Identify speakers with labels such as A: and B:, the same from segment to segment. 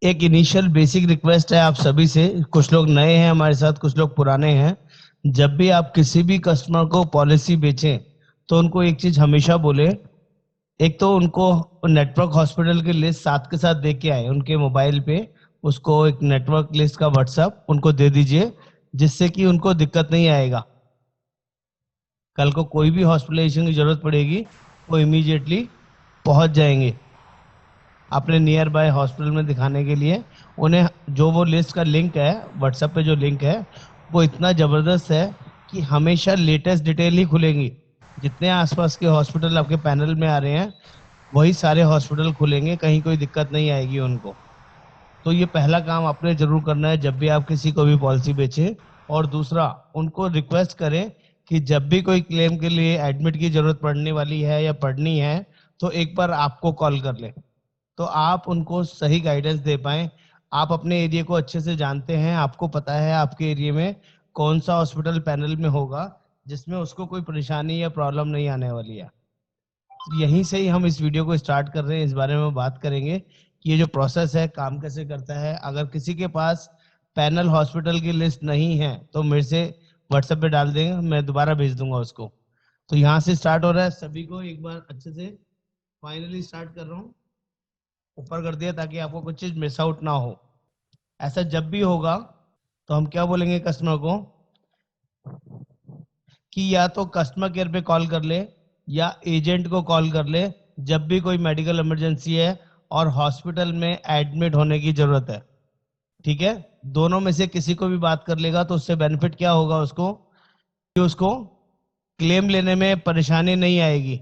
A: एक initial basic request है आप सभी से, कुछ लोग नए हैं हमारे साथ, कुछ लोग पुराने हैं। जब भी आप किसी भी कस्टमर को पॉलिसी बेचें तो उनको एक चीज हमेशा बोले, एक तो उनको नेटवर्क हॉस्पिटल की लिस्ट साथ के साथ दे के आए उनके मोबाइल पे। उसको एक नेटवर्क लिस्ट का व्हाट्सएप उनको दे दीजिए, जिससे कि उनको दिक्कत नहीं आएगा। कल को कोई भी हॉस्पिटलाइजेशन की जरूरत पड़ेगी, वो इमीडिएटली पहुंच जाएंगे अपने नियर बाय हॉस्पिटल में दिखाने के लिए। उन्हें जो वो लिस्ट का लिंक है, व्हाट्सएप पे जो लिंक है, वो इतना ज़बरदस्त है कि हमेशा लेटेस्ट डिटेल ही खुलेंगी। जितने आसपास के हॉस्पिटल आपके पैनल में आ रहे हैं, वही सारे हॉस्पिटल खुलेंगे, कहीं कोई दिक्कत नहीं आएगी उनको। तो ये पहला काम आपने जरूर करना है जब भी आप किसी को भी पॉलिसी बेचें। और दूसरा, उनको रिक्वेस्ट करें कि जब भी कोई क्लेम के लिए एडमिट की जरूरत पड़ने वाली है या पड़नी है, तो एक बार आपको कॉल कर लें, तो आप उनको सही गाइडेंस दे पाएं। आप अपने एरिया को अच्छे से जानते हैं, आपको पता है आपके एरिया में कौन सा हॉस्पिटल पैनल में होगा जिसमें उसको कोई परेशानी या प्रॉब्लम नहीं आने वाली है। यहीं से ही हम इस वीडियो को स्टार्ट कर रहे हैं, इस बारे में बात करेंगे कि ये जो प्रोसेस है काम कैसे करता है। अगर किसी के पास पैनल हॉस्पिटल की लिस्ट नहीं है तो मेरे से व्हाट्सएप पे डाल देंगे, मैं दोबारा भेज दूंगा उसको। तो यहाँ से स्टार्ट हो रहा है, सभी को एक बार अच्छे से फाइनली स्टार्ट कर रहा हूँ, ऊपर कर दिया ताकि आपको कुछ चीज मिस आउट ना हो। ऐसा जब भी होगा तो हम क्या बोलेंगे कस्टमर को कि या तो कस्टमर केयर पे कॉल कर ले या एजेंट को कॉल कर ले, जब भी कोई मेडिकल इमरजेंसी है और हॉस्पिटल में एडमिट होने की जरूरत है। ठीक है, दोनों में से किसी को भी बात कर लेगा तो उससे बेनिफिट क्या होगा उसको, कि उसको क्लेम लेने में परेशानी नहीं आएगी।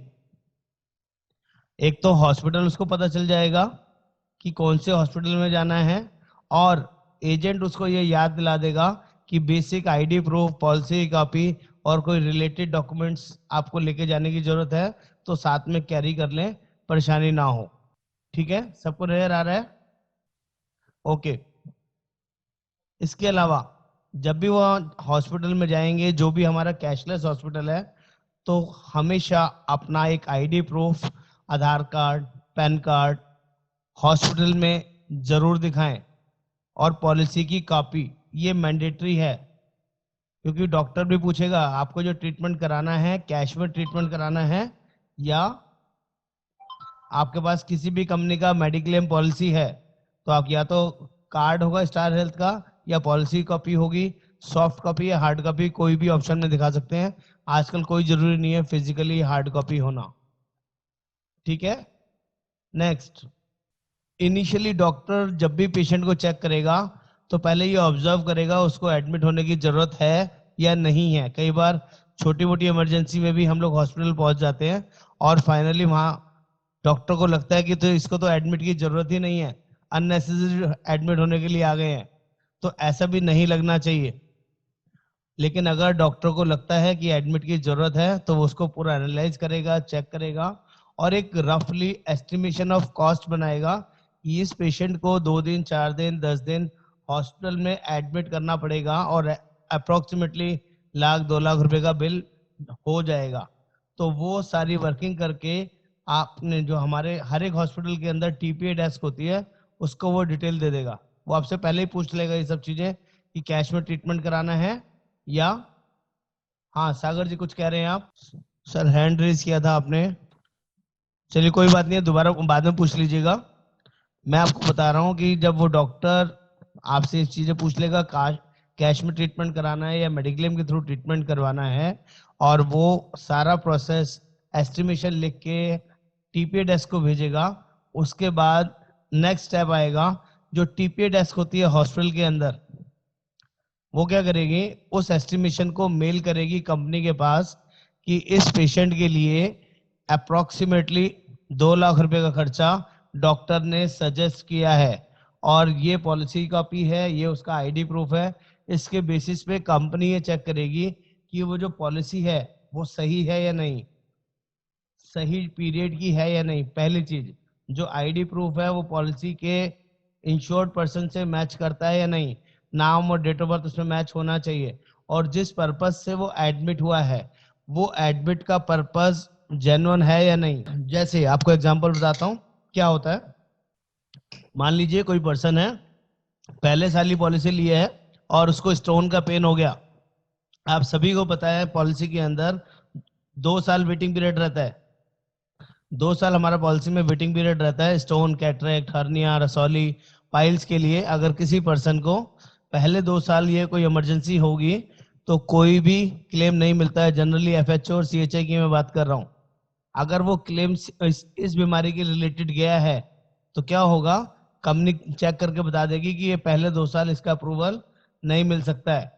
A: एक तो हॉस्पिटल उसको पता चल जाएगा कि कौन से हॉस्पिटल में जाना है, और एजेंट उसको ये याद दिला देगा कि basic ID proof, policy copy और कोई रिलेटेड डॉक्यूमेंट्स आपको लेके जाने की जरूरत है तो साथ में कैरी कर लें, परेशानी ना हो। ठीक है, सबको नजर आ रहा है? ओके। इसके अलावा जब भी वो हॉस्पिटल में जाएंगे, जो भी हमारा कैशलेस हॉस्पिटल है, तो हमेशा अपना एक आईडी प्रूफ, आधार कार्ड, पैन कार्ड हॉस्पिटल में जरूर दिखाएं। और पॉलिसी की कॉपी ये मैंडेटरी है, क्योंकि डॉक्टर भी पूछेगा आपको जो ट्रीटमेंट कराना है कैश में ट्रीटमेंट कराना है या आपके पास किसी भी कंपनी का मेडिक्लेम पॉलिसी है। तो आप या तो कार्ड होगा स्टार हेल्थ का, या पॉलिसी कॉपी होगी, सॉफ्ट कॉपी या हार्ड कॉपी, कोई भी ऑप्शन में दिखा सकते हैं। आजकल कोई जरूरी नहीं है फिजिकली हार्ड कॉपी होना। ठीक है, नेक्स्ट। इनिशियली डॉक्टर जब भी पेशेंट को चेक करेगा तो पहले ये ऑब्जर्व करेगा उसको एडमिट होने की जरूरत है या नहीं है। कई बार छोटी मोटी इमरजेंसी में भी हम लोग हॉस्पिटल पहुंच जाते हैं और फाइनली वहां डॉक्टर को लगता है कि तो इसको तो एडमिट की जरूरत ही नहीं है, अननेसेसरी एडमिट होने के लिए आ गए हैं। तो ऐसा भी नहीं लगना चाहिए। लेकिन अगर डॉक्टर को लगता है कि एडमिट की जरूरत है तो वो उसको पूरा एनालाइज करेगा, चेक करेगा और एक रफली एस्टिमेशन ऑफ कॉस्ट बनाएगा कि इस पेशेंट को 2 दिन, 4 दिन, 10 दिन हॉस्पिटल में एडमिट करना पड़ेगा और अप्रोक्सीमेटली 1 लाख 2 लाख रुपए का बिल हो जाएगा। तो वो सारी वर्किंग करके आपने जो हमारे हर एक हॉस्पिटल के अंदर टीपीए डेस्क होती है उसको वो डिटेल दे देगा। वो आपसे पहले ही पूछ लेगा ये सब चीजें कि कैश में ट्रीटमेंट कराना है या। हाँ सागर जी, कुछ कह रहे हैं आप? सर हैंड रेज किया था आपने। चलिए कोई बात नहीं है, दोबारा बाद में पूछ लीजिएगा। मैं आपको बता रहा हूँ कि जब वो डॉक्टर आपसे इस चीजें पूछ लेगा, कैश में ट्रीटमेंट कराना है या मेडिक्लेम के थ्रू ट्रीटमेंट करवाना है, और वो सारा प्रोसेस एस्टिमेशन लिख के टीपीए डेस्क को भेजेगा। उसके बाद नेक्स्ट स्टेप आएगा, जो टीपीए डेस्क होती है हॉस्पिटल के अंदर, वो क्या करेगी, उस एस्टिमेशन को मेल करेगी कंपनी के पास कि इस पेशेंट के लिए अप्रोक्सीमेटली 2 लाख रुपए का खर्चा डॉक्टर ने सजेस्ट किया है, और ये पॉलिसी कॉपी है, ये उसका आईडी प्रूफ है। इसके बेसिस पे कंपनी ये चेक करेगी कि वो जो पॉलिसी है वो सही है या नहीं, सही पीरियड की है या नहीं। पहली चीज, जो आईडी प्रूफ है वो पॉलिसी के इंश्योर्ड पर्सन से मैच करता है या नहीं, नाम और डेट ऑफ बर्थ उसमें मैच होना चाहिए। और जिस पर्पज से वो एडमिट हुआ है, वो एडमिट का पर्पज जेन्युइन है या नहीं। जैसे आपको एग्जांपल बताता हूँ क्या होता है। मान लीजिए कोई पर्सन है, पहले साल ही पॉलिसी लिया है और उसको स्टोन का पेन हो गया। आप सभी को पता है पॉलिसी के अंदर 2 साल वेटिंग पीरियड रहता है। 2 साल हमारा पॉलिसी में वेटिंग पीरियड रहता है स्टोन, कैटरेक्ट, हर्निया, रसौली, पाइल्स के लिए। अगर किसी पर्सन को पहले 2 साल ये कोई इमरजेंसी होगी तो कोई भी क्लेम नहीं मिलता है। जनरली एफएचओ और सीएचआई की मैं बात कर रहा हूँ। अगर वो क्लेम इस बीमारी के रिलेटेड गया है तो क्या होगा, कंपनी चेक करके बता देगी कि ये पहले 2 साल इसका अप्रूवल नहीं मिल सकता है।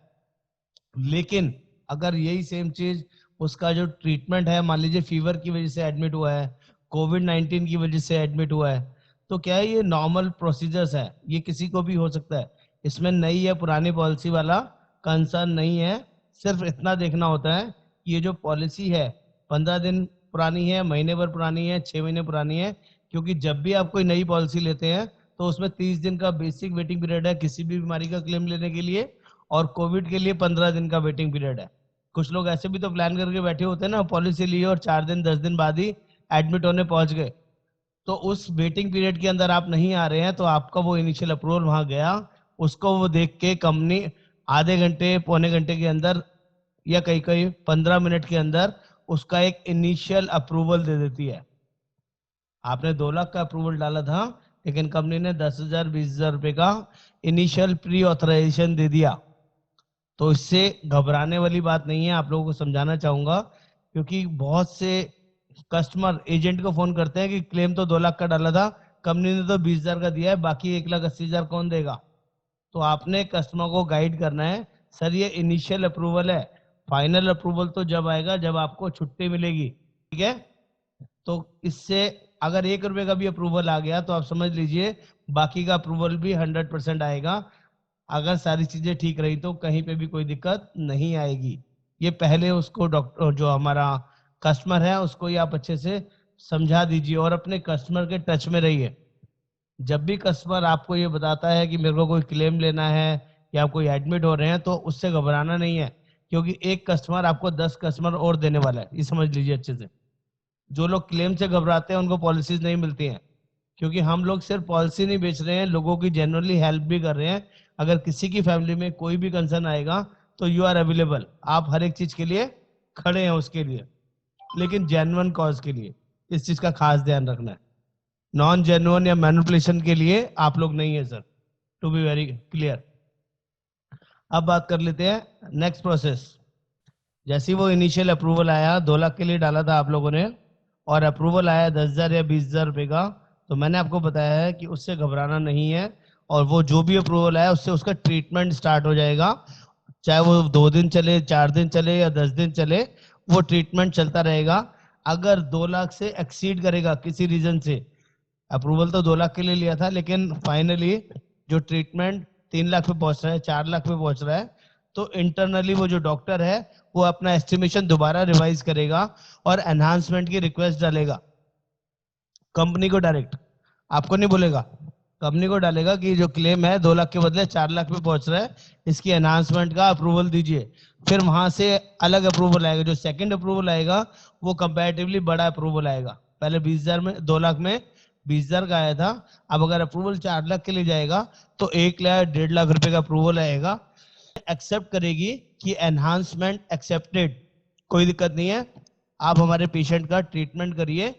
A: लेकिन अगर यही सेम चीज उसका जो ट्रीटमेंट है, मान लीजिए फीवर की वजह से एडमिट हुआ है, कोविड-19 की वजह से एडमिट हुआ है, तो क्या है, ये नॉर्मल प्रोसीजर्स है, ये किसी को भी हो सकता है। इसमें नई या पुरानी पॉलिसी वाला कंसर्न नहीं है। सिर्फ इतना देखना होता है कि ये जो पॉलिसी है 15 दिन पुरानी है, महीने भर पुरानी है, 6 महीने पुरानी है। क्योंकि जब भी आप कोई नई पॉलिसी लेते हैं तो उसमें 30 दिन का बेसिक वेटिंग पीरियड है किसी भी बीमारी का क्लेम लेने के लिए, और कोविड के लिए 15 दिन का वेटिंग पीरियड है। कुछ लोग ऐसे भी तो प्लान करके बैठे होते हैं ना, पॉलिसी लिए और 4 दिन 10 दिन बाद ही एडमिट होने पहुंच गए। तो उस वेटिंग पीरियड के अंदर आप नहीं आ रहे हैं तो आपका वो इनिशियल अप्रूवल वहां गया, उसको वो देख के कंपनी आधे घंटे पौने घंटे के अंदर या कहीं कहीं 15 मिनट के अंदर उसका एक इनिशियल अप्रूवल दे देती है। आपने 2 लाख का अप्रूवल डाला था लेकिन कंपनी ने 10,000 20,000 रुपए का इनिशियल प्री ऑथराइजेशन दे दिया। तो इससे घबराने वाली बात नहीं है, आप लोगों को समझाना चाहूंगा। क्योंकि बहुत से कस्टमर एजेंट को फोन करते हैं कि क्लेम तो 2 लाख का डाला था, कंपनी ने तो 20,000 का दिया है, बाकी 1,80,000 कौन देगा। तो आपने कस्टमर को गाइड करना है, सर ये इनिशियल अप्रूवल है, फाइनल अप्रूवल तो जब आएगा जब आपको छुट्टी मिलेगी। ठीक है, तो इससे अगर 1 रुपए का भी अप्रूवल आ गया तो आप समझ लीजिए बाकी का अप्रूवल भी 100% आएगा। अगर सारी चीजें ठीक रही तो कहीं पे भी कोई दिक्कत नहीं आएगी। ये पहले उसको डॉक्टर जो हमारा कस्टमर है उसको ये आप अच्छे से समझा दीजिए और अपने कस्टमर के टच में रहिए। जब भी कस्टमर आपको ये बताता है कि मेरे को कोई क्लेम लेना है या कोई एडमिट हो रहे हैं तो उससे घबराना नहीं है, क्योंकि एक कस्टमर आपको 10 कस्टमर और देने वाला है, ये समझ लीजिए अच्छे से। जो लोग क्लेम से घबराते हैं उनको पॉलिसीज नहीं मिलती हैं, क्योंकि हम लोग सिर्फ पॉलिसी नहीं बेच रहे हैं, लोगों की जनरली हेल्प भी कर रहे हैं। अगर किसी की फैमिली में कोई भी कंसर्न आएगा तो यू आर अवेलेबल, आप हर एक चीज के लिए खड़े हैं उसके लिए, लेकिन जेन्युइन कॉज के लिए। इस चीज का खास ध्यान रखना है, नॉन जेन्युइन या मैनिपुलेशन के लिए आप लोग नहीं है sir, to be very clear. अब बात कर लेते हैं नेक्स्ट प्रोसेस। जैसे ही वो इनिशियल अप्रूवल आया, 2 लाख के लिए डाला था आप लोगों ने, और अप्रूवल आया 10,000 या 20,000 रुपए का, तो मैंने आपको बताया है कि उससे घबराना नहीं है। और वो जो भी अप्रूवल आया उससे उसका ट्रीटमेंट स्टार्ट हो जाएगा, चाहे वो 2 दिन चले, 4 दिन चले या 10 दिन चले, वो ट्रीटमेंट चलता रहेगा। अगर 2 लाख से एक्सीड करेगा किसी रीजन से, अप्रूवल तो 2 लाख के लिए लिया था लेकिन फाइनली जो ट्रीटमेंट 3 लाख पे पहुंच रहा है, 4 लाख पे पहुंच रहा है, तो इंटरनली वो जो डॉक्टर है वो अपना एस्टिमेशन दोबारा रिवाइज करेगा और एनहांसमेंट की रिक्वेस्ट डालेगा कंपनी को डायरेक्ट, आपको नहीं बोलेगा। कंपनी को डालेगा कि जो क्लेम है 2 लाख के बदले 4 लाख पे पहुंच रहा है, इसकी एनहांसमेंट का अप्रूवल दीजिए। फिर वहां से अलग अप्रूवल आएगा, जो सेकंड अप्रूवल आएगा वो कंपैरेटिवली बड़ा अप्रूवल आएगा। पहले 20,000 में, 2 लाख में 20,000 का आया था, अब अगर अप्रूवल 4 लाख के लिए जाएगा तो 1 लाख 1.5 लाख रुपए का अप्रूवल आएगा। एक्सेप्ट करेगी कि एनहांसमेंट एक्सेप्टेड, कोई दिक्कत नहीं है, आप हमारे पेशेंट का ट्रीटमेंट करिए,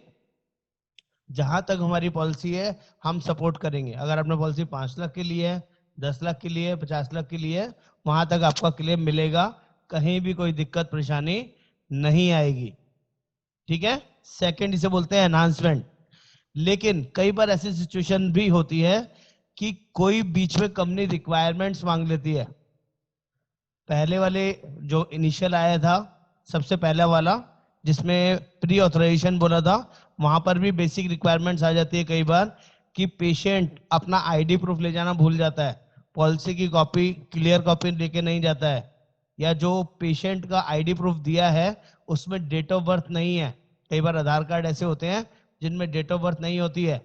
A: जहां तक हमारी पॉलिसी है हम सपोर्ट करेंगे। अगर आपने पॉलिसी 5 लाख के लिए है, 10 लाख के लिए, 50 लाख के लिए, वहां तक आपका क्लेम मिलेगा, कहीं भी कोई दिक्कत परेशानी नहीं आएगी। ठीक है, सेकंड इसे बोलते हैं एनहांसमेंट। लेकिन कई बार ऐसी सिचुएशन भी होती है कि कोई बीच में कंपनी रिक्वायरमेंट्स मांग लेती है। पहले वाले जो इनिशियल आया था, सबसे पहला वाला जिसमें प्री ऑथराइजेशन बोला था, वहां पर भी बेसिक रिक्वायरमेंट्स आ जाती है कई बार कि पेशेंट अपना आईडी प्रूफ ले जाना भूल जाता है, पॉलिसी की कॉपी, क्लियर कॉपी लेके नहीं जाता है, या जो पेशेंट का आईडी प्रूफ दिया है उसमें डेट ऑफ बर्थ नहीं है। कई बार आधार कार्ड ऐसे होते हैं जिनमें डेट ऑफ बर्थ नहीं होती है,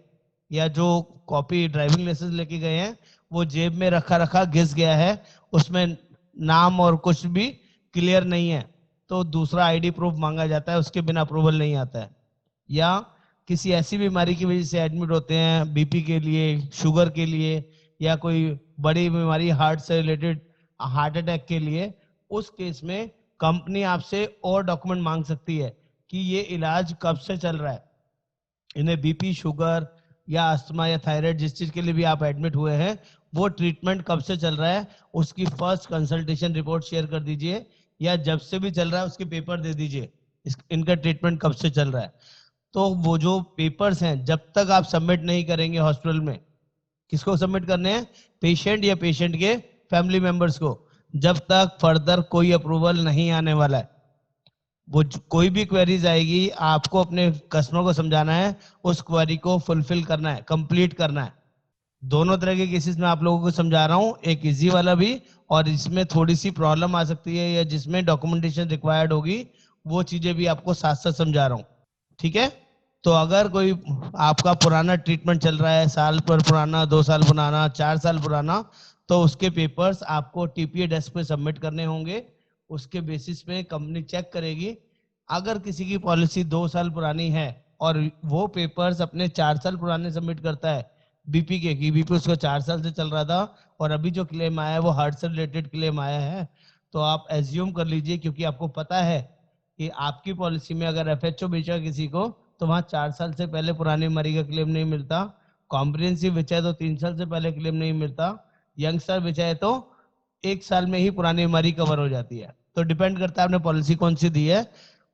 A: या जो कॉपी ड्राइविंग लाइसेंस लेके गए हैं वो जेब में रखा रखा घिस गया है, उसमें नाम और कुछ भी क्लियर नहीं है, तो दूसरा आईडी प्रूफ मांगा जाता है, उसके बिना अप्रूवल नहीं आता है। या किसी ऐसी बीमारी की वजह से एडमिट होते हैं, बीपी के लिए, शुगर के लिए, या कोई बड़ी बीमारी हार्ट से रिलेटेड, हार्ट अटैक के लिए, उस केस में कंपनी आपसे और डॉक्यूमेंट मांग सकती है कि ये इलाज कब से चल रहा है। इन्हें बीपी, शुगर या अस्थमा या थायराइड, जिस चीज के लिए भी आप एडमिट हुए हैं, वो ट्रीटमेंट कब से चल रहा है, उसकी फर्स्ट कंसल्टेशन रिपोर्ट शेयर कर दीजिए, या जब से भी चल रहा है उसके पेपर दे दीजिए, इनका ट्रीटमेंट कब से चल रहा है। तो वो जो पेपर्स हैं जब तक आप सबमिट नहीं करेंगे हॉस्पिटल में, किसको सबमिट करने हैं, पेशेंट या पेशेंट के फैमिली मेंबर्स को, जब तक फर्दर कोई अप्रूवल नहीं आने वाला है। वो कोई भी क्वेरीज आएगी, आपको अपने कस्टमर को समझाना है, उस क्वेरी को फुलफिल करना है, कंप्लीट करना है। दोनों तरह के केसेस में आप लोगों को समझा रहा हूँ, एक इजी वाला भी, और इसमें थोड़ी सी प्रॉब्लम आ सकती है या जिसमें डॉक्यूमेंटेशन रिक्वायर्ड होगी, वो चीजें भी आपको साथ साथ समझा रहा हूँ। ठीक है। तो अगर कोई आपका पुराना ट्रीटमेंट चल रहा है, साल पर पुराना, 2 साल पुराना, 4 साल पुराना, तो उसके पेपर्स आपको टीपीए डेस्क पे सबमिट करने होंगे। उसके बेसिस पे कंपनी चेक करेगी। अगर किसी की पॉलिसी 2 साल पुरानी है और वो पेपर्स अपने 4 साल पुराने सबमिट करता है, बीपी के, की बीपी उसका 4 साल से चल रहा था और अभी जो क्लेम आया है वो हार्ट से रिलेटेड क्लेम आया है, तो आप एज्यूम कर लीजिए, क्योंकि आपको पता है कि आपकी पॉलिसी में अगर एफएचओ बेचा किसी को, तो वहां 4 साल से पहले पुरानी बीमारी का क्लेम नहीं मिलता। कॉम्प्रिहेंसिव बेचा है तो 3 साल से पहले क्लेम नहीं मिलता। यंगस्टर बेचा है तो 1 साल में ही पुरानी बीमारी कवर हो जाती है। तो डिपेंड करता है आपने पॉलिसी कौन सी दी है,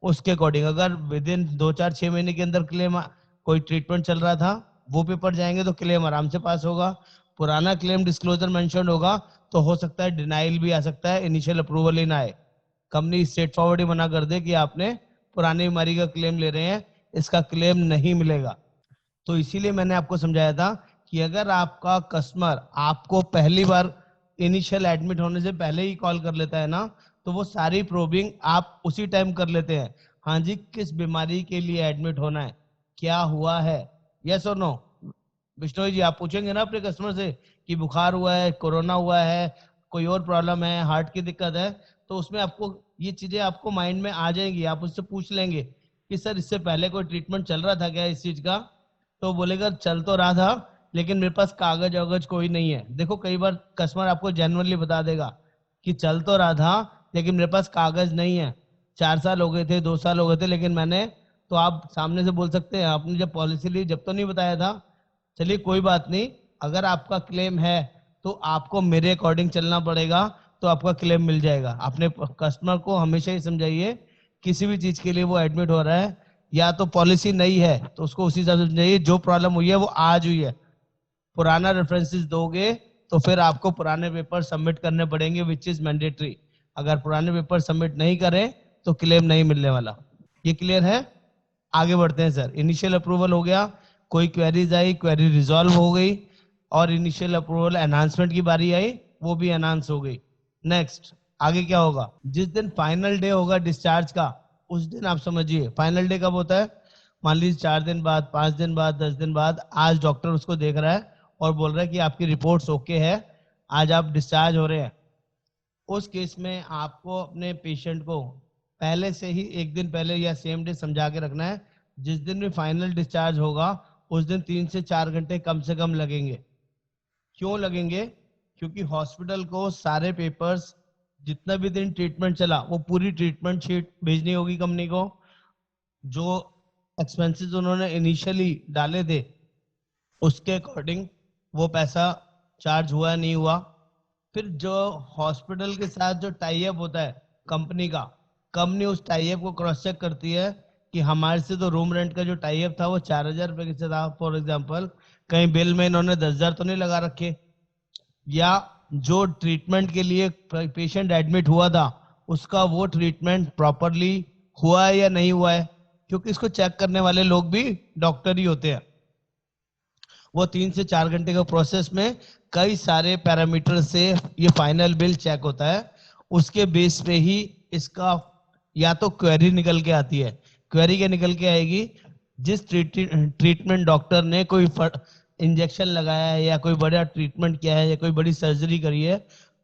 A: उसके अकॉर्डिंग। अगर विद इन 2, 4, 6 महीने के अंदर क्लेम, कोई ट्रीटमेंट चल रहा था, वो पेपर जाएंगे तो क्लेम आराम से पास होगा। पुराना क्लेम डिस्क्लोजर मेंशन होगा तो हो सकता है डिनाइल भी आ सकता है, इनिशियल अप्रूवल ही ना आए। कंपनी स्ट्रेट फॉरवर्ड ही मना कर दे कि आपने पुरानी बीमारी का क्लेम ले रहे हैं, इसका क्लेम नहीं मिलेगा। तो इसीलिए मैंने आपको समझाया था कि अगर आपका कस्टमर आपको पहली बार इनिशियल एडमिट होने से पहले ही कॉल कर लेता है ना, तो वो सारी प्रोबिंग आप उसी टाइम कर लेते हैं। हाँ जी, किस बीमारी के लिए एडमिट होना है, क्या हुआ है, यस और नो। बिश्नोई जी, आप पूछेंगे ना अपने कस्टमर से कि बुखार हुआ है, कोरोना हुआ है, कोई और प्रॉब्लम है, हार्ट की दिक्कत है, तो उसमें आपको ये चीजें आपको माइंड में आ जाएंगी। आप उससे पूछ लेंगे कि सर इससे पहले कोई ट्रीटमेंट चल रहा था क्या इस चीज का, तो बोलेगा चल तो रहा था लेकिन मेरे पास कागज वगज कोई नहीं है। देखो कई बार कस्टमर आपको जेन्युइनली बता देगा कि चल तो रहा था लेकिन मेरे पास कागज नहीं है, 4 साल हो गए थे, 2 साल हो गए थे, लेकिन मैंने, तो आप सामने से बोल सकते हैं आपने जब पॉलिसी ली जब तो नहीं बताया था। चलिए कोई बात नहीं, अगर आपका क्लेम है तो आपको मेरे अकॉर्डिंग चलना पड़ेगा, तो आपका क्लेम मिल जाएगा। अपने कस्टमर को हमेशा ही समझाइए, किसी भी चीज के लिए वो एडमिट हो रहा है, या तो पॉलिसी नई है तो उसको उसी हिसाब से समझाइए, जो प्रॉब्लम हुई है वो आज हुई है। पुराना रेफरेंसेस दोगे तो फिर आपको पुराने पेपर सबमिट करने पड़ेंगे, विच इज मैंडेटरी। अगर पुराने पेपर सबमिट नहीं करें तो क्लेम नहीं मिलने वाला। ये क्लियर है? आगे बढ़ते हैं सर। इनिशियल अप्रूवल हो गया, कोई क्वेरीज आई, क्वेरी रिजॉल्व हो गई, और इनिशियल अप्रूवल एनहांसमेंट की बारी आई, वो भी एनहांस हो गई। नेक्स्ट आगे क्या होगा, जिस दिन फाइनल डे होगा डिस्चार्ज का, उस दिन आप समझिए फाइनल डे कब होता है। मान लीजिए 4 दिन बाद, 5 दिन बाद, 10 दिन बाद, आज डॉक्टर उसको देख रहा है और बोल रहा है कि आपकी रिपोर्ट्स ओके है, आज आप डिस्चार्ज हो रहे हैं। उस केस में आपको अपने पेशेंट को पहले से ही 1 दिन पहले या सेम डे समझा के रखना है, जिस दिन भी फाइनल डिस्चार्ज होगा उस दिन 3 से 4 घंटे कम से कम लगेंगे। क्यों लगेंगे? क्योंकि हॉस्पिटल को सारे पेपर्स, जितना भी दिन ट्रीटमेंट चला, वो पूरी ट्रीटमेंट शीट भेजनी होगी कंपनी को। जो एक्सपेंसेस उन्होंने इनिशियली डाले थे उसके अकॉर्डिंग वो पैसा चार्ज हुआ नहीं हुआ। फिर जो हॉस्पिटल के साथ जो टाई अप होता है कंपनी का, कंपनी उस टाई अप को क्रॉस चेक करती है कि हमारे से तो रूम रेंट का जो टाई अप था वो 4,000 रुपए से था फॉर एग्जाम्पल, कहीं बिल में इन्होंने 10,000 तो नहीं लगा रखे, या जो ट्रीटमेंट के लिए पेशेंट एडमिट हुआ था उसका वो ट्रीटमेंट प्रॉपरली हुआ है या नहीं हुआ है, क्योंकि इसको चेक करने वाले लोग भी डॉक्टर ही होते हैं। वो 3 से 4 घंटे का प्रोसेस में कई सारे पैरामीटर से ये फाइनल बिल चेक होता है। उसके बेस पे ही इसका या तो क्वेरी निकल के आती है। क्वेरी क्या निकल के आएगी? जिस ट्रीटमेंट डॉक्टर ने कोई इंजेक्शन लगाया है या कोई बड़ा ट्रीटमेंट किया है या कोई बड़ी सर्जरी करी है,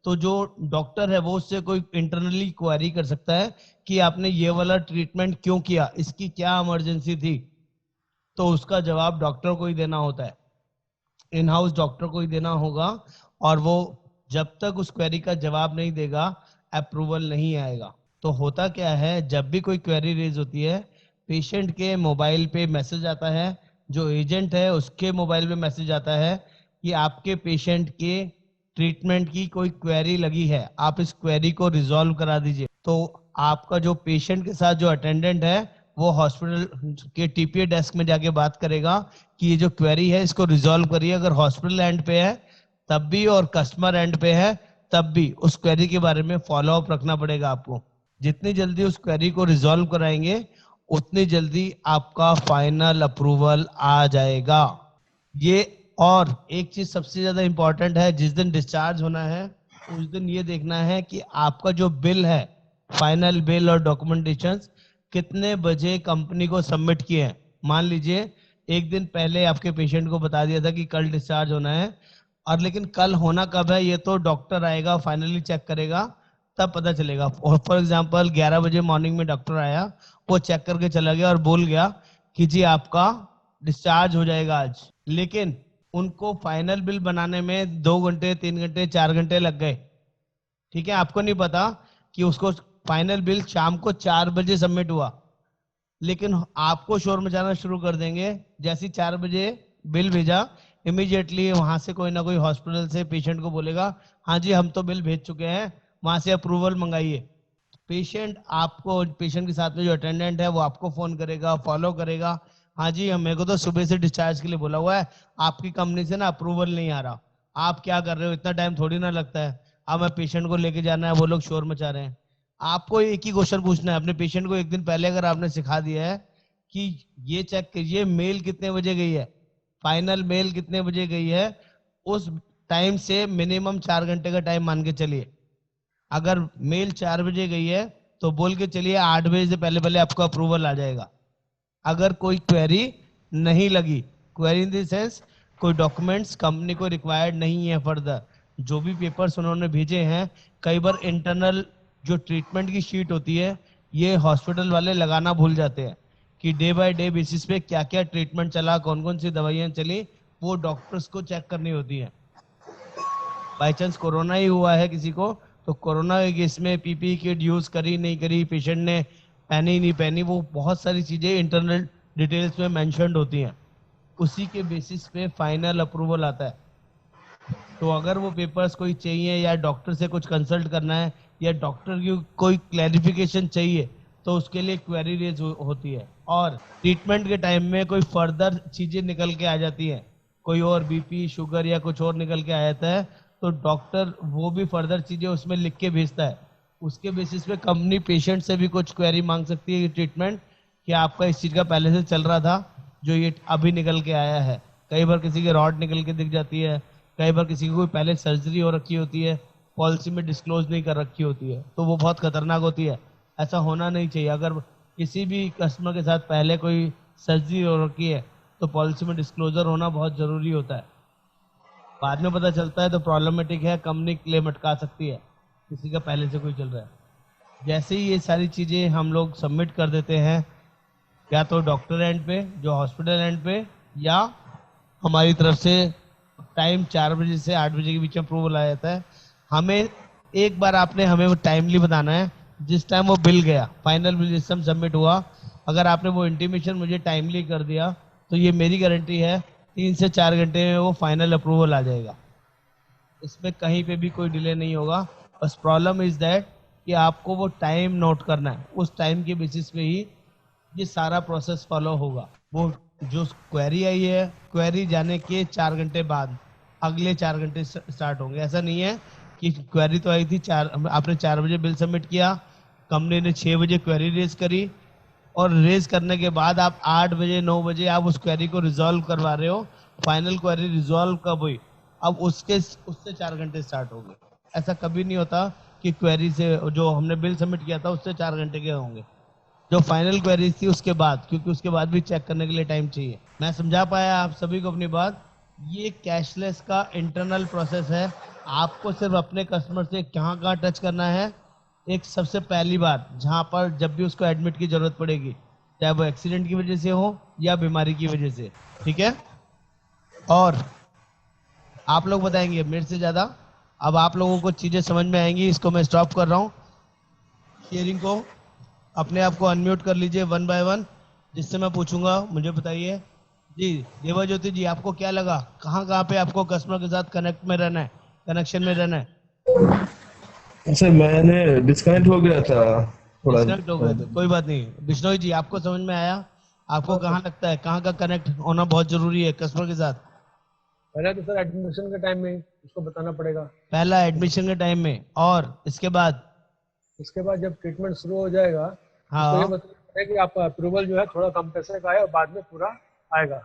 A: तो जो डॉक्टर है वो उससे कोई इंटरनली क्वेरी कर सकता है कि आपने ये वाला ट्रीटमेंट क्यों किया, इसकी क्या इमरजेंसी थी। तो उसका जवाब डॉक्टर को ही देना होता है, इन हाउस डॉक्टर को ही देना होगा, और वो जब तक उस क्वेरी का जवाब नहीं देगा अप्रूवल नहीं आएगा। तो होता क्या है, जब भी कोई क्वेरी रेज होती है, पेशेंट के मोबाइल पे मैसेज आता है, जो एजेंट है उसके मोबाइल पे मैसेज आता है कि आपके पेशेंट के ट्रीटमेंट की कोई क्वेरी लगी है, आप इस क्वेरी को रिजॉल्व करा दीजिए। तो आपका जो पेशेंट के साथ जो अटेंडेंट है वो हॉस्पिटल के टीपीए डेस्क में जाके बात करेगा कि ये जो क्वेरी है इसको रिजॉल्व करिए। अगर हॉस्पिटल एंड पे है तब भी और कस्टमर एंड पे है तब भी उस क्वेरी के बारे में फॉलो अप रखना पड़ेगा आपको। जितनी जल्दी उस क्वेरी को रिजॉल्व कराएंगे उतनी जल्दी आपका फाइनल अप्रूवल आ जाएगा। ये और एक चीज सबसे ज्यादा इंपॉर्टेंट है, जिस दिन डिस्चार्ज होना है उस दिन ये देखना है कि आपका जो बिल है, फाइनल बिल और डॉक्यूमेंटेशन कितने बजे कंपनी को सबमिट किए हैं। मान लीजिए एक दिन पहले आपके पेशेंट को बता दिया था कि कल डिस्चार्ज होना है, और लेकिन कल होना कब है ये तो डॉक्टर आएगा फाइनली चेक करेगा तब पता चलेगा। फॉर एग्जांपल 11 बजे मॉर्निंग में डॉक्टर आया, वो चेक करके चला गया और बोल गया कि जी आपका डिस्चार्ज हो जाएगा आज, लेकिन उनको फाइनल बिल बनाने में 2 घंटे 3 घंटे 4 घंटे लग गए। ठीक है, आपको नहीं पता कि उसको फाइनल बिल शाम को 4 बजे सबमिट हुआ, लेकिन आपको शोर मचाना शुरू कर देंगे। जैसे 4 बजे बिल भेजा, इमीडिएटली वहां से कोई ना कोई हॉस्पिटल से पेशेंट को बोलेगा हाँ जी हम तो बिल भेज चुके हैं, वहां से अप्रूवल मंगाइए। पेशेंट आपको, पेशेंट के साथ में जो अटेंडेंट है वो आपको फोन करेगा, फॉलो करेगा, हाँ जी हम, मेरे को तो सुबह से डिस्चार्ज के लिए बोला हुआ है, आपकी कंपनी से ना अप्रूवल नहीं आ रहा, आप क्या कर रहे हो, इतना टाइम थोड़ी ना लगता है, अब मैं पेशेंट को लेके जाना है, वो लोग शोर मचा रहे हैं। आपको एक ही क्वेश्चन पूछना है अपने पेशेंट को, एक दिन पहले अगर आपने सिखा दिया है कि ये चेक कीजिए मेल कितने बजे गई है, फाइनल मेल कितने बजे गई है, उस टाइम से मिनिमम 4 घंटे का टाइम मान के चलिए। अगर मेल 4 बजे गई है तो बोल के चलिए 8 बजे से पहले पहले आपको अप्रूवल आ जाएगा। अगर कोई क्वेरी नहीं लगी, क्वेरी इन द सेंस कोई डॉक्यूमेंट्स कंपनी को रिक्वायर्ड नहीं है फर्दर, जो भी पेपर्स उन्होंने भेजे हैं, कई बार इंटरनल जो ट्रीटमेंट की शीट होती है ये हॉस्पिटल वाले लगाना भूल जाते हैं कि डे बाय डे बेसिस पे क्या क्या ट्रीटमेंट चला, कौन कौन सी दवाइयां चली, वो डॉक्टर्स को चेक करनी होती है। बाई चांस कोरोना ही हुआ है किसी को, तो कोरोना के केस में पीपी किट यूज करी नहीं करी, पेशेंट ने पहनी नहीं पहनी, वो बहुत सारी चीजें इंटरनल डिटेल्स में मेंशन्ड होती हैं, उसी के बेसिस पे फाइनल अप्रूवल आता है। तो अगर वो पेपर्स कोई चाहिए या डॉक्टर से कुछ कंसल्ट करना है या डॉक्टर की कोई क्लैरिफिकेशन चाहिए तो उसके लिए क्वेरी रेज होती है। और ट्रीटमेंट के टाइम में कोई फर्दर चीजें निकल के आ जाती हैं, कोई और बीपी शुगर या कुछ और निकल के आ जाता है, तो डॉक्टर वो भी फर्दर चीजें उसमें लिख के भेजता है। उसके बेसिस पे कंपनी पेशेंट से भी कुछ क्वेरी मांग सकती है ट्रीटमेंट, कि आपका इस चीज का पहले से चल रहा था जो ये अभी निकल के आया है। कई बार किसी की रॉड निकल के दिख जाती है, कई बार किसी की कोई पहले सर्जरी हो रखी होती है, पॉलिसी में डिस्क्लोज नहीं कर रखी होती है, तो वो बहुत खतरनाक होती है, ऐसा होना नहीं चाहिए। अगर किसी भी कस्टमर के साथ पहले कोई सर्जरी हो रखी है तो पॉलिसी में डिस्क्लोजर होना बहुत जरूरी होता है। बाद में पता चलता है तो प्रॉब्लमेटिक है, कंपनी क्लेम अटका सकती है, किसी का पहले से कोई चल रहा है। जैसे ही ये सारी चीजें हम लोग सबमिट कर देते हैं, या तो डॉक्टर एंड पे, जो हॉस्पिटल एंड पे, या हमारी तरफ से टाइम 4 बजे से 8 बजे के बीच में अप्रूवल आ जाता है। हमें एक बार आपने हमें वो टाइमली बताना है, जिस टाइम वो बिल गया, फाइनल बिल जिस टाइम सबमिट हुआ, अगर आपने वो इंटीमेशन मुझे टाइमली कर दिया तो ये मेरी गारंटी है 3 से 4 घंटे में वो फाइनल अप्रूवल आ जाएगा, इसमें कहीं पे भी कोई डिले नहीं होगा। बस प्रॉब्लम इज दैट कि आपको वो टाइम नोट करना है, उस टाइम के बेसिस पे ही ये सारा प्रोसेस फॉलो होगा। वो जो क्वेरी आई है, क्वेरी जाने के 4 घंटे बाद अगले 4 घंटे स्टार्ट होंगे। ऐसा नहीं है कि क्वेरी तो आई थी आपने 4 बजे बिल सबमिट किया, कंपनी ने 6 बजे क्वेरी रेज करी, और रेज करने के बाद आप 8 बजे 9 बजे आप उस क्वेरी को रिजॉल्व करवा रहे हो, फाइनल क्वेरी रिजॉल्व कब हुई, अब उससे 4 घंटे स्टार्ट हो गए। ऐसा कभी नहीं होता कि क्वेरी से जो हमने बिल सबमिट किया था उससे 4 घंटे के होंगे, जो फाइनल क्वेरी थी उसके बाद, क्योंकि उसके बाद भी चेक करने के लिए टाइम चाहिए। मैं समझा पाया आप सभी को अपनी बात? ये कैशलेस का इंटरनल प्रोसेस है। आपको सिर्फ अपने कस्टमर से कहाँ कहाँ टच करना है, एक सबसे पहली बात जहाँ पर जब भी उसको एडमिट की जरूरत पड़ेगी, चाहे वो एक्सीडेंट की वजह से हो या बीमारी की वजह से। ठीक है, और आप लोग बताएंगे मेरे से ज्यादा। अब आप लोगों को चीजें समझ में आएंगी। इसको मैं स्टॉप कर रहा हूँ शेयरिंग को। अपने आप को अनम्यूट कर लीजिए वन बाय वन, जिससे मैं पूछूंगा। मुझे बताइए जी, देवा ज्योति जी, आपको क्या लगा, कहाँ कहाँ पे आपको कस्टमर के साथ कनेक्ट में रहना है, कनेक्शन में रहना है?
B: सर मैंने डिस्कनेक्ट हो गया था थोड़ा।
A: डिस्कनेक्ट हो गए थे, कोई बात नहीं। बिश्नोई जी, आपको समझ में आया? आपको
C: हाँ सर।
A: कहाँ लगता है कहाँ का कनेक्ट होना बहुत जरूरी है कस्टमर के साथ?
C: पहले तो सर एडमिशन के टाइम में उसको बताना पड़ेगा।
A: पहला एडमिशन के टाइम में, और इसके बाद?
C: उसके बाद जब ट्रीटमेंट शुरू हो जाएगा, उसको ये
A: हाँ,
C: बताना पड़ेगा कि आपका अप्रूवल जो है थोड़ा कम पैसे का है और बाद में पूरा आएगा।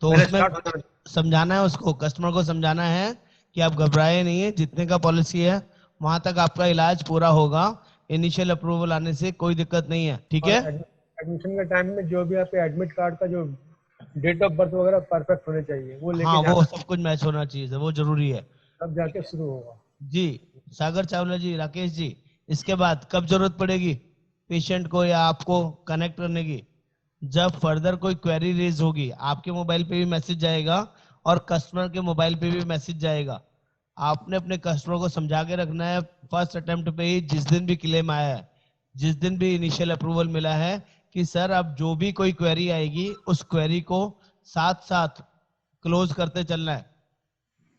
A: तो
C: पहले
A: उसमें
C: स्टार्ट होना है।
A: समझाना है उसको, कस्टमर को समझाना है कि आप घबराए नहीं है, जितने का पॉलिसी है वहां तक आपका इलाज पूरा होगा। इनिशियल अप्रूवल आने से कोई दिक्कत नहीं है। ठीक
C: और
A: है,
C: एडमिशन के टाइम में जो भी आपके एडमिट कार्ड का जो डेट ऑफ बर्थ वगैरह परफेक्ट होने चाहिए, वो लेके
A: हाँ वो
C: जाना,
A: सब कुछ मैच होना चाहिए, वो जरूरी है।
C: तब जाके शुरू होगा।
A: जी, सागर चावला जी, राकेश जी, इसके बाद कब जरूरत पड़ेगी पेशेंट को या आपको कनेक्ट करने की? जब फर्दर कोई क्वेरी रेज होगी, आपके मोबाइल पे भी मैसेज जाएगा और कस्टमर के मोबाइल पे भी मैसेज जाएगा। आपने अपने कस्टमर को समझा के रखना है फर्स्ट अटेम्प्ट पे ही, जिस दिन भी क्लेम आया है, जिस दिन भी इनिशियल अप्रूवल मिला है, कि सर अब जो भी कोई क्वेरी आएगी उस क्वेरी को साथ साथ क्लोज करते चलना है।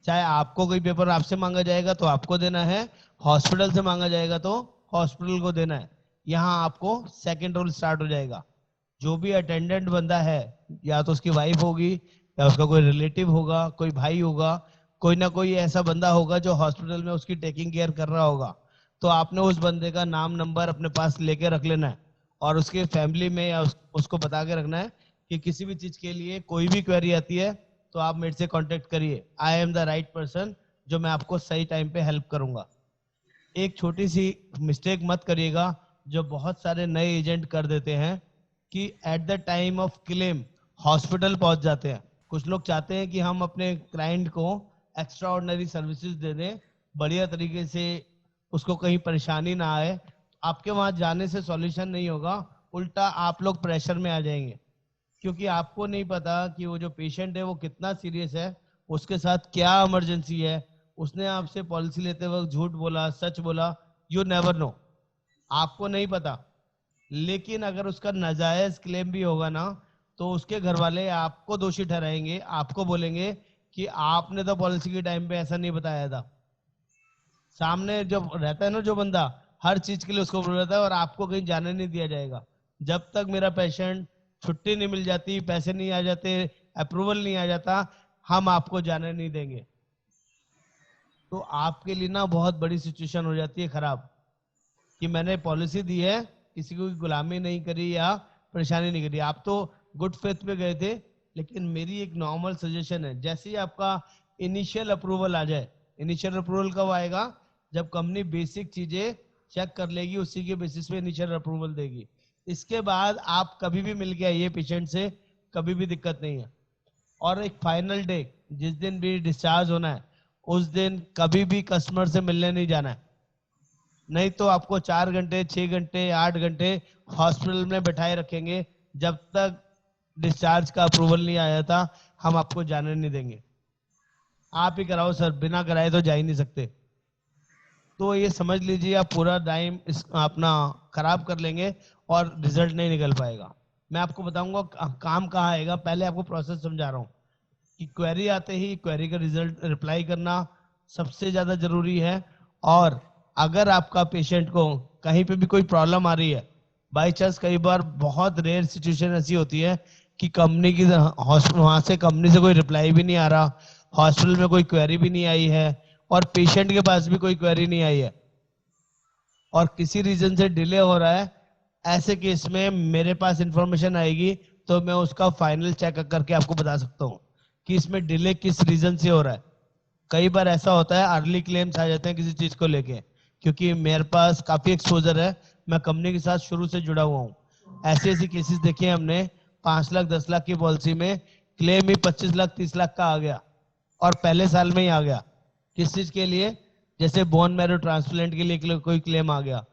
A: चाहे आपको कोई पेपर आपसे मांगा जाएगा तो आपको देना है, हॉस्पिटल से मांगा जाएगा तो हॉस्पिटल को देना है। यहाँ आपको सेकंड रूल स्टार्ट हो जाएगा। जो भी अटेंडेंट बंदा है, या तो उसकी वाइफ होगी, या उसका कोई रिलेटिव होगा, कोई भाई होगा, कोई ना कोई ऐसा बंदा होगा जो हॉस्पिटल में उसकी टेकिंग केयर कर रहा होगा, तो आपने उस बंदे का नाम नंबर अपने पास लेके रख लेना है। और उसके फैमिली में या उसको बता के रखना है कि किसी भी चीज के लिए कोई भी क्वेरी आती है तो आप मेरे से कांटेक्ट करिए, I am the right person जो मैं आपको सही टाइम पे हेल्प करूंगा। एक छोटी सी मिस्टेक मत करिएगा जो बहुत सारे नए एजेंट कर देते हैं, कि at the time of claim hospital पहुंच जाते हैं। कुछ लोग चाहते हैं कि हम अपने क्लाइंट को एक्स्ट्रा ऑर्डिनरी सर्विसेज दे दें, बढ़िया तरीके से, उसको कहीं परेशानी ना आए। आपके वहां जाने से सॉल्यूशन नहीं होगा, उल्टा आप लोग प्रेशर में आ जाएंगे, क्योंकि आपको नहीं पता कि वो जो पेशेंट है वो कितना सीरियस है, उसके साथ क्या इमरजेंसी है, उसने आपसे पॉलिसी लेते वक्त झूठ बोला, सच बोला, यू नेवर नो, आपको नहीं पता। लेकिन अगर उसका नाजायज क्लेम भी होगा ना, तो उसके घर वाले आपको दोषी ठहराएंगे, आपको बोलेंगे कि आपने तो पॉलिसी के टाइम पे ऐसा नहीं बताया था। सामने जब रहता है ना जो बंदा, हर चीज के लिए उसको बोल रहता है, और आपको कहीं जाने नहीं दिया जाएगा। जब तक मेरा पेशेंट छुट्टी नहीं मिल जाती, पैसे नहीं आ जाते, अप्रूवल नहीं आ जाता, हम आपको जाने नहीं देंगे। तो आपके लिए ना बहुत बड़ी सिचुएशन हो जाती है खराब, कि मैंने पॉलिसी दी है, किसी को गुलामी नहीं करी या परेशानी नहीं करी। आप तो गुड फेथ में गए थे, लेकिन मेरी एक नॉर्मल सजेशन है, जैसे ही आपका इनिशियल अप्रूवल आ जाए। इनिशियल अप्रूवल कब आएगा? जब कंपनी बेसिक चीजें चेक कर लेगी, उसी के बेसिस पे इनिशियल अप्रूवल देगी। इसके बाद आप कभी भी मिल के आइए पेशेंट से, कभी भी दिक्कत नहीं है। और एक फाइनल डे, जिस दिन भी डिस्चार्ज होना है, उस दिन कभी भी कस्टमर से मिलने नहीं जाना है। नहीं तो आपको 4 घंटे, 6 घंटे, 8 घंटे हॉस्पिटल में बैठाए रखेंगे। जब तक डिस्चार्ज का अप्रूवल नहीं आया था, हम आपको जाने नहीं देंगे। आप ही कराओ सर, बिना कराए तो जा ही नहीं सकते। तो ये समझ लीजिए, आप पूरा टाइम इस अपना खराब कर लेंगे और रिजल्ट नहीं निकल पाएगा। मैं आपको बताऊंगा काम कहाँ आएगा। पहले आपको प्रोसेस समझा रहा हूँ कि क्वेरी आते ही क्वेरी का रिजल्ट रिप्लाई करना सबसे ज्यादा जरूरी है। और अगर आपका पेशेंट को कहीं पे भी कोई प्रॉब्लम आ रही है, बाई चांस, कई बार बहुत रेयर सिचुएशन ऐसी होती है कि कंपनी की हॉस्पिटल, वहां से कंपनी से कोई रिप्लाई भी नहीं आ रहा, हॉस्पिटल में कोई क्वेरी भी नहीं आई है, और पेशेंट के पास भी कोई क्वेरी नहीं आई है, और किसी रीजन से डिले हो रहा है, ऐसे केस में मेरे पास इंफॉर्मेशन आएगी, तो मैं उसका फाइनल चेक करके आपको बता सकता हूँ कि इसमें डिले किस रीजन से हो रहा है। कई बार ऐसा होता है अर्ली क्लेम्स आ जाते हैं किसी चीज को लेके, क्योंकि मेरे पास काफी एक्सपोजर है, मैं कंपनी के साथ शुरू से जुड़ा हुआ हूँ। ऐसी ऐसी केसेस देखे हैं हमने, 5 लाख 10 लाख की पॉलिसी में क्लेम ही 25 लाख 30 लाख का आ गया, और पहले साल में ही आ गया। किस चीज के लिए? जैसे बोन मैरो ट्रांसप्लांट के लिए कोई क्लेम आ गया,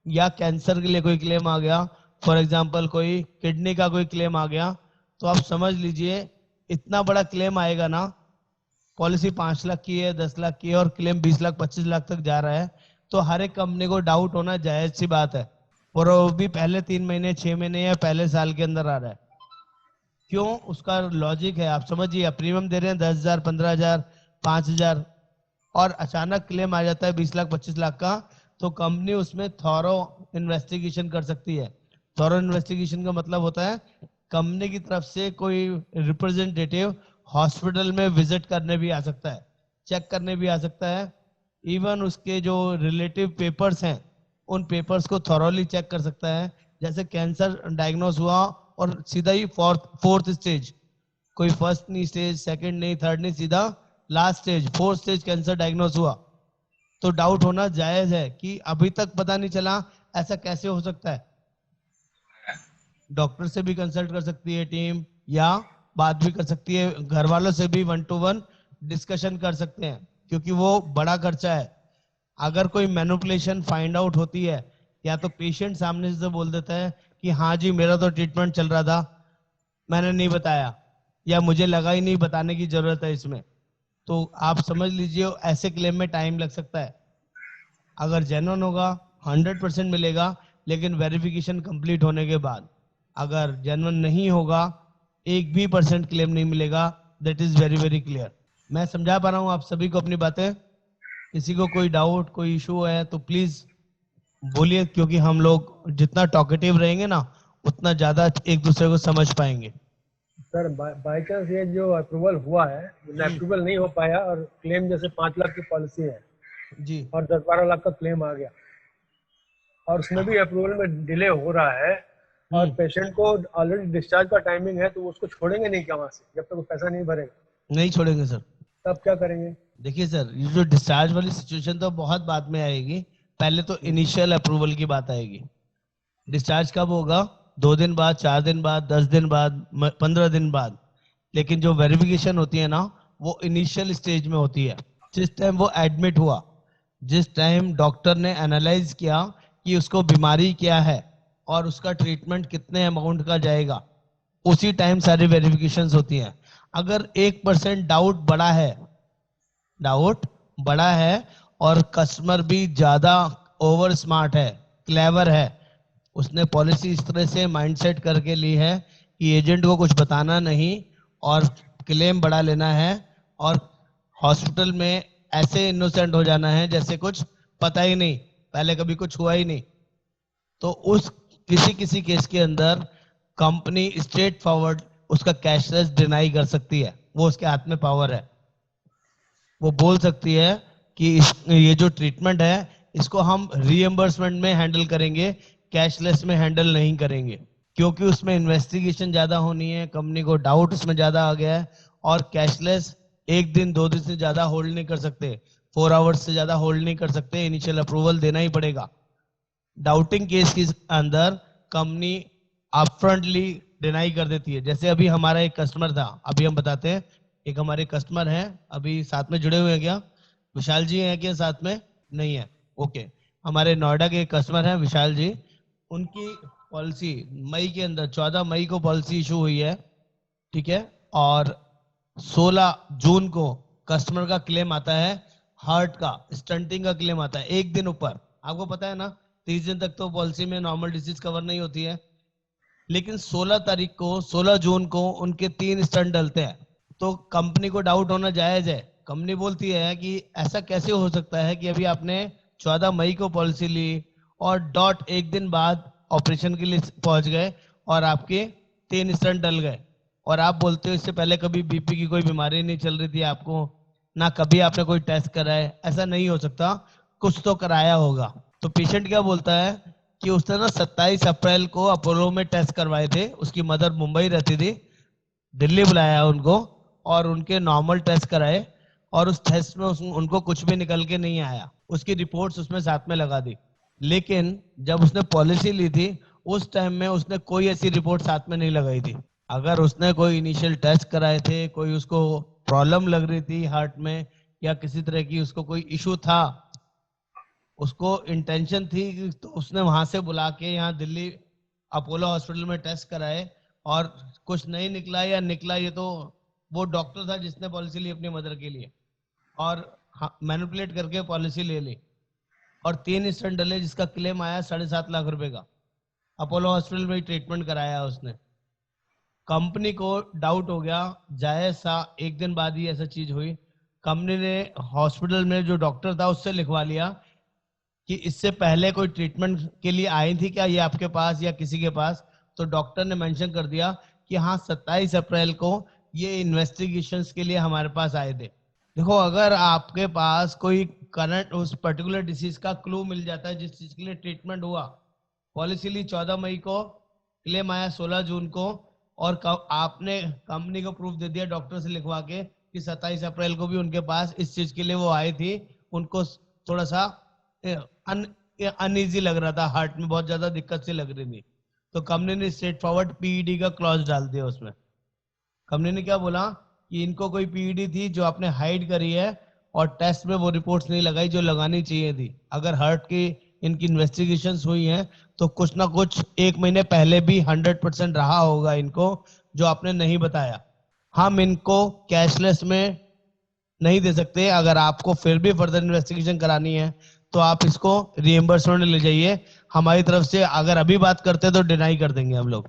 A: या कैंसर के लिए कोई क्लेम आ गया, फॉर एग्जाम्पल कोई किडनी का कोई क्लेम आ गया, तो आप समझ लीजिए इतना बड़ा क्लेम आएगा ना, पॉलिसी 5 लाख की है, 10 लाख की है और क्लेम 20 लाख 25 लाख तक जा रहा है, तो हर एक कंपनी को डाउट होना जायज सी बात है। और वो भी पहले 3 महीने 6 महीने या पहले साल के अंदर आ रहा है। क्यों? उसका लॉजिक है, आप समझिए। आप प्रीमियम दे रहे हैं 10,000 15,000 5,000 और अचानक क्लेम आ जाता है 20 लाख 25 लाख का, तो कंपनी उसमें थॉरो इन्वेस्टिगेशन कर सकती है। थॉरो इन्वेस्टिगेशन का मतलब होता है कंपनी की तरफ से कोई रिप्रेजेंटेटिव हॉस्पिटल में विजिट करने भी आ सकता है, चेक करने भी आ सकता है। इवन उसके जो रिलेटिव पेपर्स हैं उन पेपर्स को थॉरोली चेक कर सकता है। जैसे कैंसर डायग्नोस हुआ और सीधा ही फोर्थ स्टेज, कोई फर्स्ट नहीं स्टेज, सेकंड नहीं, थर्ड नहीं, सीधा last stage, fourth stage cancer diagnose हुआ, तो डाउट होना जायज है कि अभी तक पता नहीं चला, ऐसा कैसे हो सकता है। डॉक्टर से भी कंसल्ट कर सकती है टीम, या बात भी कर सकती है, घर वालों से भी 1-to-1 डिस्कशन कर सकते हैं, क्योंकि वो बड़ा खर्चा है। अगर कोई मैनिपुलेशन फाइंड आउट होती है, या तो पेशेंट सामने से बोल देता है कि हाँ जी मेरा तो ट्रीटमेंट चल रहा था, मैंने नहीं बताया, या मुझे लगा ही नहीं बताने की जरूरत है इसमें, तो आप समझ लीजिए ऐसे क्लेम में टाइम लग सकता है। अगर जेन्युइन होगा 100% मिलेगा, लेकिन वेरिफिकेशन कंप्लीट होने के बाद। अगर जेन्युइन नहीं होगा, 1% भी क्लेम नहीं मिलेगा। That is very very clear. मैं समझा पा रहा हूं आप सभी को अपनी बातें? किसी को कोई डाउट कोई इशू है तो प्लीज बोलिए, क्योंकि हम लोग जितना टॉकेटिव रहेंगे ना उतना ज्यादा एक दूसरे को समझ पाएंगे।
C: सर बाई चांस ये जो अप्रूवल हुआ है, अप्रूवल नहीं हो पाया और क्लेम जैसे 5 लाख की पॉलिसी है
A: जी
C: और 10-12 लाख का क्लेम आ गया और उसमें भी अप्रूवल में डिले हो रहा है और पेशेंट को ऑलरेडी डिस्चार्ज का टाइमिंग है, तो उसको छोड़ेंगे नहीं क्या वहां से जब तक वो पैसा नहीं भरेगा?
A: नहीं छोड़ेंगे सर।
C: तब क्या करेंगे?
A: देखिए सर, ये जो डिस्चार्ज वाली सिचुएशन तो बहुत बाद में आएगी, पहले तो इनिशियल अप्रूवल की बात आएगी। डिस्चार्ज कब होगा? 2 दिन बाद, 4 दिन बाद, 10 दिन बाद, 15 दिन बाद। लेकिन जो वेरिफिकेशन होती है ना, वो इनिशियल स्टेज में होती है। जिस टाइम वो एडमिट हुआ, जिस टाइम डॉक्टर ने एनालाइज किया कि उसको बीमारी क्या है और उसका ट्रीटमेंट कितने अमाउंट का जाएगा, उसी टाइम सारी वेरिफिकेशंस होती हैं। अगर 1% डाउट बड़ा है और कस्टमर भी ज्यादा ओवर स्मार्ट है, क्लेवर है, उसने पॉलिसी इस तरह से माइंडसेट करके ली है कि एजेंट को कुछ बताना नहीं और क्लेम बढ़ा लेना है और हॉस्पिटल में ऐसे इनोसेंट हो जाना है जैसे कुछ पता ही नहीं, पहले कभी कुछ हुआ ही नहीं, तो उस किसी किसी केस के अंदर कंपनी स्ट्रेट फॉरवर्ड उसका कैशलेस डिनाई कर सकती है। वो उसके हाथ में पावर है। वो बोल सकती है कि ये जो ट्रीटमेंट है इसको हम रीएम्बर्समेंट में हैंडल करेंगे, कैशलेस में हैंडल नहीं करेंगे, क्योंकि उसमें इन्वेस्टिगेशन ज्यादा होनी है, कंपनी को डाउट उसमें ज्यादा आ गया है, और कैशलेस 1 दिन 2 दिन से ज्यादा होल्ड नहीं कर सकते, 4 आवर्स से ज्यादा होल्ड नहीं कर सकते, इनिशियल अप्रूवल देना ही पड़ेगा। डाउटिंग केस के अंदर कंपनी अपफ्रंटली डिनाई कर देती है। जैसे अभी हमारा एक कस्टमर था, अभी हम बताते हैं, एक हमारे कस्टमर हैं, अभी साथ में जुड़े हुए हैं क्या? विशाल जी हैं क्या साथ में? नहीं है, ओके। हमारे नोएडा के एक कस्टमर हैं विशाल जी, उनकी पॉलिसी मई के अंदर 14 मई को पॉलिसी इशू हुई है, ठीक है, और 16 जून को कस्टमर का क्लेम आता है, हार्ट का स्टंटिंग का क्लेम आता है, 1 दिन ऊपर। आपको पता है ना 30 दिन तक तो पॉलिसी में नॉर्मल डिसीज कवर नहीं होती है, लेकिन 16 तारीख को 16 जून को उनके 3 स्टंट डलते हैं। तो कंपनी को डाउट होना जायज है। कंपनी बोलती है कि ऐसा कैसे हो सकता है कि अभी आपने 14 मई को पॉलिसी ली और डॉट 1 दिन बाद ऑपरेशन के लिए पहुंच गए और आपके 3 स्टंट डल गए, और आप बोलते हो इससे पहले कभी बीपी की कोई बीमारी नहीं चल रही थी आपको, ना कभी आपने कोई टेस्ट कराया। ऐसा नहीं हो सकता, कुछ तो कराया होगा। तो पेशेंट क्या बोलता है कि उसने ना 27 अप्रैल को अपोलो में टेस्ट करवाए थे, उसकी मदर मुंबई रहती थी, दिल्ली बुलाया उनको और उनके नॉर्मल टेस्ट कराए, और उस टेस्ट में उनको कुछ भी निकल के नहीं आया, उसकी रिपोर्ट्स उसमें साथ में लगा दी। लेकिन जब उसने पॉलिसी ली थी उस टाइम में उसने कोई ऐसी रिपोर्ट साथ में नहीं लगाई थी। अगर उसने कोई इनिशियल टेस्ट कराए थे, कोई उसको प्रॉब्लम लग रही थी हार्ट में या किसी तरह की उसको कोई इशू था, उसको इंटेंशन थी, तो उसने वहां से बुला के यहाँ दिल्ली अपोलो हॉस्पिटल में टेस्ट कराए और कुछ नहीं निकला या निकला, ये तो वो डॉक्टर था जिसने पॉलिसी ली अपनी मदर के लिए और मैनिपुलेट करके पॉलिसी ले ली और 3 स्टेंट डले जिसका क्लेम आया 7.5 लाख रुपए का। अपोलो हॉस्पिटल में ट्रीटमेंट कराया उसने। कंपनी को डाउट हो गया, जायज सा, एक दिन बाद ही ऐसा चीज हुई। कंपनी ने हॉस्पिटल में जो डॉक्टर था उससे लिखवा लिया कि इससे पहले कोई ट्रीटमेंट के लिए आई थी क्या ये आपके पास या किसी के पास। तो डॉक्टर ने मेंशन कर दिया कि हाँ 27 अप्रैल को ये इन्वेस्टिगेशंस के लिए हमारे पास आए थे। देखो, अगर आपके पास कोई करंट उस पर्टिकुलर डिसीज का क्लू मिल जाता है जिस चीज के लिए ट्रीटमेंट हुआ, पॉलिसी ली 14 मई को, क्लेम आया 16 जून को और आपने कंपनी को प्रूफ दे दिया डॉक्टर से लिखवा के कि 27 अप्रैल को भी उनके पास इस चीज के लिए वो आए थे, उनको थोड़ा सा अनईजी लग रहा था, हार्ट में बहुत ज्यादा दिक्कत सी लग रही थी, तो कंपनी ने स्ट्रेट फॉरवर्ड पीईडी का क्लॉज डाल दिया उसमें। कंपनी ने क्या बोला कि इनको कोई पीईडी थी जो आपने हाइड करी है और टेस्ट में वो रिपोर्ट्स नहीं लगाई जो लगानी चाहिए थी। अगर हार्ट की इनकी इन्वेस्टिगेशंस हुई हैं तो कुछ ना कुछ 1 महीने पहले भी 100% रहा होगा इनको जो आपने नहीं बताया। हम इनको कैशलेस में नहीं दे सकते। अगर आपको फिर भी फर्दर इन्वेस्टिगेशन करानी है तो आप इसको रिएम्बर्समेंट ले जाइए हमारी तरफ से। अगर अभी बात करते हैं तो डिनाई कर देंगे हम लोग,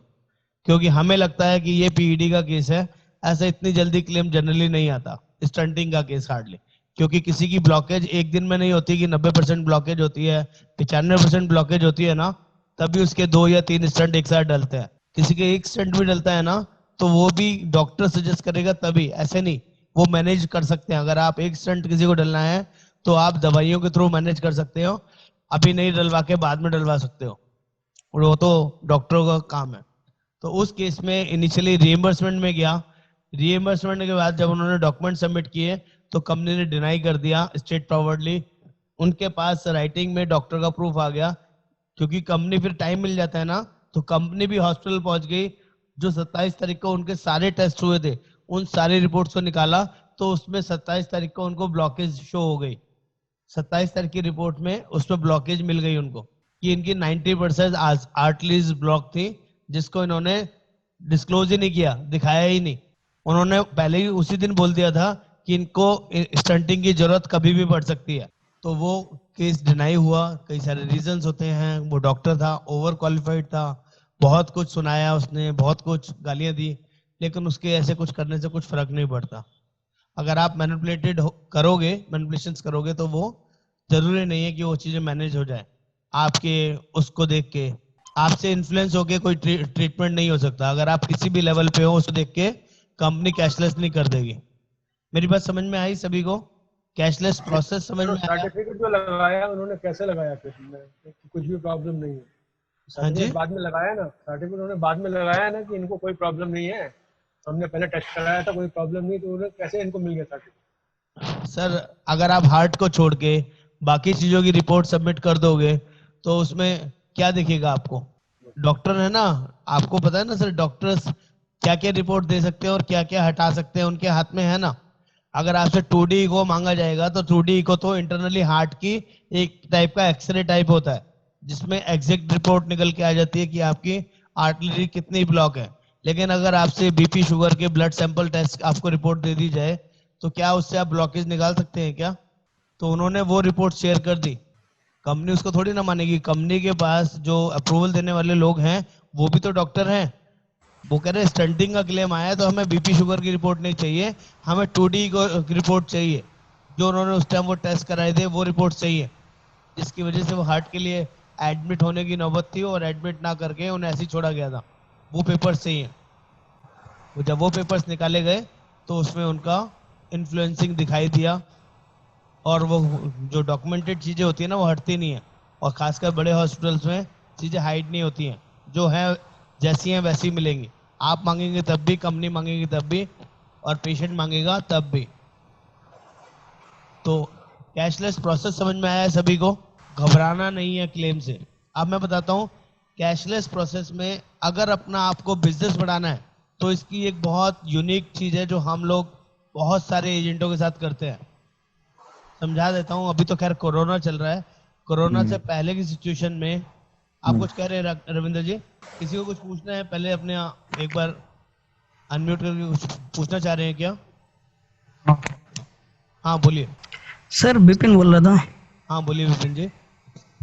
A: क्योंकि हमें लगता है कि ये पीईडी का केस है। ऐसा इतनी जल्दी क्लेम जनरली नहीं आता, स्टंटिंग का केस हार्डली, क्योंकि किसी की ब्लॉकेज एक दिन में नहीं होती कि 90% ब्लॉकेज होती है, 95% ब्लॉकेज होती है ना, तभी उसके 2 या 3 स्टंट एक साथ डलते हैं। किसी के एक स्टंट भी डलता है ना तो वो भी डॉक्टर सजेस्ट करेगा तभी, ऐसे नहीं। वो मैनेज कर सकते हैं। अगर आप एक स्टंट किसी को डलना है तो आप दवाइयों के थ्रू मैनेज कर सकते हो, अभी नहीं डलवा के बाद में डलवा सकते हो, वो तो डॉक्टरों का काम है। तो उस केस में इनिशियली रिएम्बर्समेंट में गया। रिएम्बर्समेंट के बाद जब उन्होंने डॉक्यूमेंट सबमिट किए तो कंपनी ने डिनाई कर दिया स्ट्रेट फॉरवर्डली। उनके पास राइटिंग में डॉक्टर का प्रूफ आ गया, क्योंकि कंपनी फिर टाइम मिल जाता है ना, तो कंपनी भी हॉस्पिटल पहुंच गई। जो 27 तारीख को उनके सारे टेस्ट हुए थे उन सारी रिपोर्ट्स को निकाला तो उसमें 27 तारीख को उनको ब्लॉकेज शो हो गई। 27 तारीख की रिपोर्ट में उसमें ब्लॉकेज मिल गई उनको कि इनकी 90% आर्टरीज ब्लॉक थी, जिसको इन्होंने डिस्क्लोज ही नहीं किया, दिखाया ही नहीं। उन्होंने पहले ही उसी दिन बोल दिया था कि इनको स्टंटिंग की जरूरत कभी भी पड़ सकती है। तो वो केस डिनाई हुआ। कई सारे रीजंस होते हैं। वो डॉक्टर था, ओवर क्वालिफाइड था, बहुत कुछ सुनाया उसने, बहुत कुछ गालियां दी, लेकिन उसके ऐसे कुछ करने से कुछ फर्क नहीं पड़ता। अगर आप मैनिपुलेटेड करोगे, मैनिपुलेशंस करोगे, तो वो जरूरी नहीं है कि वो चीजें मैनेज हो जाए। आपके उसको देख के, आपसे इन्फ्लुएंस होके कोई ट्रीटमेंट नहीं हो सकता। अगर आप किसी भी लेवल पे हो उसको देख के कंपनी कैशलेस नहीं कर देगी। मेरी बात समझ में आई सभी को? कैशलेस प्रोसेस समझ में आया?
C: सर्टिफिकेट जो लगाया उन्होंने कैसे लगाया फिर? कुछ भी प्रॉब्लम नहीं है।
A: हाँ जी,
C: सर्टिफिकेट बाद में लगाया ना, सर्टिफिकेट उन्होंने बाद में लगाया ना कि इनको कोई प्रॉब्लम नहीं है, हमने पहले टेस्ट कराया था, कोई प्रॉब्लम नहीं, तो उन्हें कैसे इनको मिल गया सर्टिफिकेट?
A: सर अगर आप हार्ट को छोड़ के बाकी चीजों की रिपोर्ट सबमिट कर दोगे तो उसमें क्या दिखेगा आपको? डॉक्टर है ना, आपको पता है ना सर, डॉक्टर्स क्या क्या रिपोर्ट दे सकते हैं और क्या क्या हटा सकते हैं, उनके हाथ में है ना। अगर आपसे 2D इको मांगा जाएगा तो 2D इको तो इंटरनली हार्ट की एक टाइप का एक्सरे टाइप होता है, जिसमें एग्जैक्ट रिपोर्ट निकल के आ जाती है कि आपकी आर्टरी कितनी ब्लॉक है। लेकिन अगर आपसे बीपी शुगर के ब्लड सैंपल टेस्ट आपको रिपोर्ट दे दी जाए तो क्या उससे आप ब्लॉकेज निकाल सकते हैं क्या? तो उन्होंने वो रिपोर्ट शेयर कर दी। कंपनी उसको थोड़ी ना मानेगी। कंपनी के पास जो अप्रूवल देने वाले लोग हैं वो भी तो डॉक्टर हैं। वो कह रहे स्टंटिंग का क्लेम आया तो हमें बीपी शुगर की रिपोर्ट नहीं चाहिए, हमें 2D को रिपोर्ट चाहिए। जो उन्होंने उस टाइम वो टेस्ट कराए थे वो रिपोर्ट चाहिए, जिसकी वजह से वो हार्ट के लिए एडमिट होने की नौबत थी और एडमिट ना करके उन्हें ऐसे ही छोड़ा गया था। वो पेपर्स चाहिए। वो जब वो पेपर्स निकाले गए तो उसमें उनका इन्फ्लुएंसिंग दिखाई दिया। और वो जो डॉक्यूमेंटेड चीजें होती है ना वो हटती नहीं है, और खासकर बड़े हॉस्पिटल्स में चीजें हाइड नहीं होती हैं। जो है जैसी हैं वैसी मिलेंगी। आप मांगेंगे तब भी, कंपनी मांगेगी तब भी, और पेशेंट मांगेगा तब भी। तो कैशलेस प्रोसेस समझ में आया है सभी को? घबराना नहीं है क्लेम से। अब मैं बताता हूँ कैशलेस प्रोसेस में अगर अपना आपको बिजनेस बढ़ाना है तो इसकी एक बहुत यूनिक चीज है जो हम लोग बहुत सारे एजेंटों के साथ करते हैं। समझा देता हूँ। अभी तो खैर कोरोना चल रहा है। कोरोना से पहले की सिचुएशन में आप कुछ कह रहे हैं रविंद्र जी? किसी को कुछ पूछना है? पहले अपने एक बार अनम्यूट करके कुछ पूछना चाह रहे हैं क्या? हाँ बोलिए।
D: सर विपिन बोल रहा था।
A: हाँ बोलिए विपिन जी।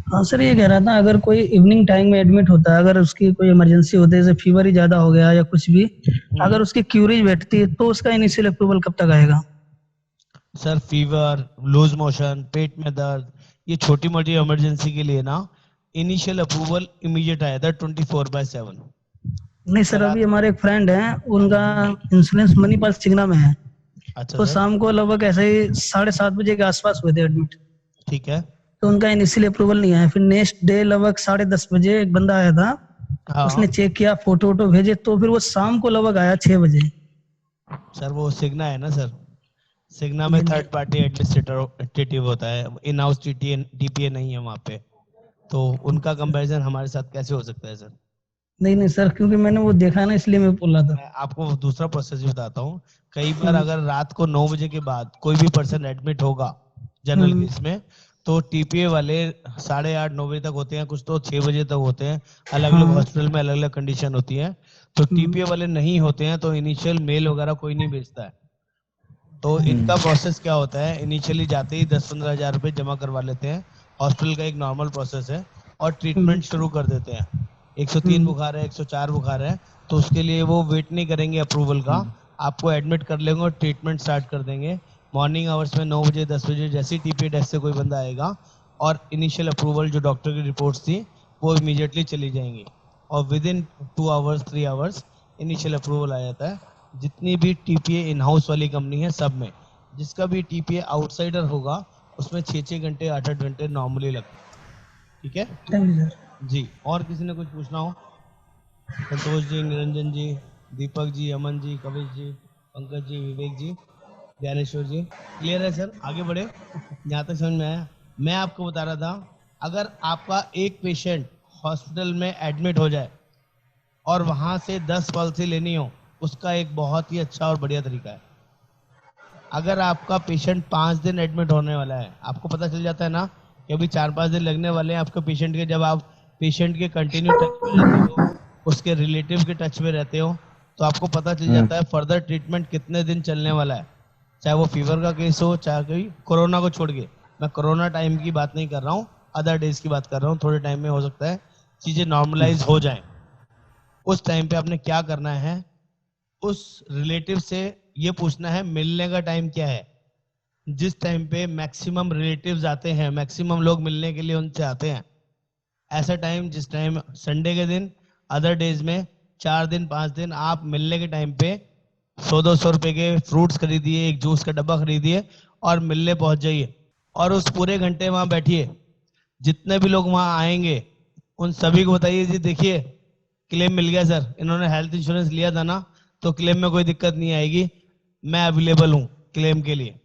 D: हाँ सर, ये कह रहा था अगर कोई इवनिंग टाइम में एडमिट होता है, अगर उसकी कोई इमरजेंसी होती है, जैसे फीवर ही ज्यादा हो गया या कुछ भी, अगर उसकी क्यूरीज बैठती है तो उसका इनिशियल अप्रूवल कब तक आएगा?
A: सर फीवर, लूज मोशन, पेट में दर्द, ये छोटी मोटी इमरजेंसी के लिए ना इनिशियल अप्रूवल इमीडिएट आया था 24/7।
D: नहीं सर, अभी हमारे एक फ्रेंड हैं, उनका इंश्योरेंस मणिपाल चिगना में है।
A: अच्छा
D: तो
A: सर,
D: शाम को लगभग ऐसे ही 7:30 बजे के आसपास हुए थे एडमिट।
A: ठीक है।
D: तो उनका इनिशियल अप्रूवल नहीं आया। फिर नेक्स्ट डे लगभग 10:30 बजे एक बंदा आया था,
A: हाँ
D: उसने चेक किया, फोटो वोटो भेजे, तो फिर वो शाम को लगभग आया 6 बजे।
A: सर वो सिग्ना है ना सर, सिग्ना में थर्ड पार्टी एडमिनिस्ट्रेटिव होता है, इन हाउस टीपीए नहीं है वहाँ पे, तो उनका कंपैरिजन हमारे साथ कैसे हो सकता है सर?
D: नहीं नहीं सर, क्योंकि मैंने वो देखा ना, इसलिए मैं बोल रहा था।
A: मैं आपको दूसरा प्रोसेस भी बताता हूँ। कई बार अगर रात को 9 बजे के बाद कोई भी पर्सन एडमिट होगा जनरल केस में, तो टीपीए वाले 8:30 9 बजे तक होते हैं, कुछ तो 6 बजे तक होते हैं, अलग अलग हॉस्पिटल में अलग अलग कंडीशन होती है। तो टीपीए वाले नहीं होते हैं तो इनिशियल मेल वगैरह कोई नहीं भेजता है। तो इनका प्रोसेस क्या होता है, इनिशियली जाते ही 10-15 हज़ार रुपये जमा करवा लेते हैं, हॉस्पिटल का एक नॉर्मल प्रोसेस है, और ट्रीटमेंट शुरू कर देते हैं। 103 बुखार है, 104 बुखार है, तो उसके लिए वो वेट नहीं करेंगे अप्रूवल का, आपको एडमिट कर लेंगे और ट्रीटमेंट स्टार्ट कर देंगे। मॉर्निंग आवर्स में 9 बजे 10 बजे जैसे ही टीपीए टेस्ट से कोई बंदा आएगा और इनिशियल अप्रूवल जो डॉक्टर की रिपोर्ट्स थी वो इमीडिएटली चली जाएंगी, और within 2 hours 3 hours initial approval आ जाता है। जितनी भी टीपीए इन हाउस वाली कंपनी है सब में, जिसका भी टीपीए आउटसाइडर होगा उसमें 6-6 घंटे 8-8 घंटे नॉर्मली लगते हैं। ठीक है
D: थैंक यू सर।
A: जी। और किसी ने कुछ पूछना हो? संतोष जी, निरंजन जी, दीपक जी, अमन जी, कविश जी, पंकज जी, विवेक जी, ज्ञानेश्वर जी, क्लियर है सर? आगे बढ़े, यहाँ तक समझ में आया? मैं आपको बता रहा था, अगर आपका एक पेशेंट हॉस्पिटल में एडमिट हो जाए और वहां से 10 पॉलिसी लेनी हो, उसका एक बहुत ही अच्छा और बढ़िया तरीका है। अगर आपका पेशेंट 5 दिन एडमिट होने वाला है, आपको पता चल जाता है ना कि अभी 4-5 दिन लगने वाले हैं आपके पेशेंट के, जब आप पेशेंट के कंटिन्यू टच में रहते हो, उसके रिलेटिव के टच में रहते हो, तो आपको पता चल जाता है फर्दर ट्रीटमेंट कितने दिन चलने वाला है। चाहे वो फीवर का केस हो, चाहे कोई कोरोना को छोड़ के, मैं कोरोना टाइम की बात नहीं कर रहा हूँ, अदर डेज की बात कर रहा हूँ। थोड़े टाइम में हो सकता है चीजें नॉर्मलाइज हो जाएं। उस टाइम पे आपने क्या करना है, उस रिलेटिव से ये पूछना है मिलने का टाइम क्या है। जिस टाइम पे मैक्सिमम रिलेटिव्स आते हैं, मैक्सिमम लोग मिलने के लिए उनसे आते हैं, ऐसा टाइम जिस टाइम संडे के दिन, अदर डेज में 4 दिन 5 दिन, आप मिलने के टाइम पे 100-200 रुपए के फ्रूट्स खरीदिए, एक जूस का डब्बा खरीदिए और मिलने पहुंच जाइए, और उस पूरे घंटे वहां बैठिए। जितने भी लोग वहां आएंगे उन सभी को बताइए जी देखिए क्लेम मिल गया सर, इन्होंने हेल्थ इंश्योरेंस लिया था ना, तो क्लेम में कोई दिक्कत नहीं आएगी, मैं अवेलेबल हूँ क्लेम के लिए।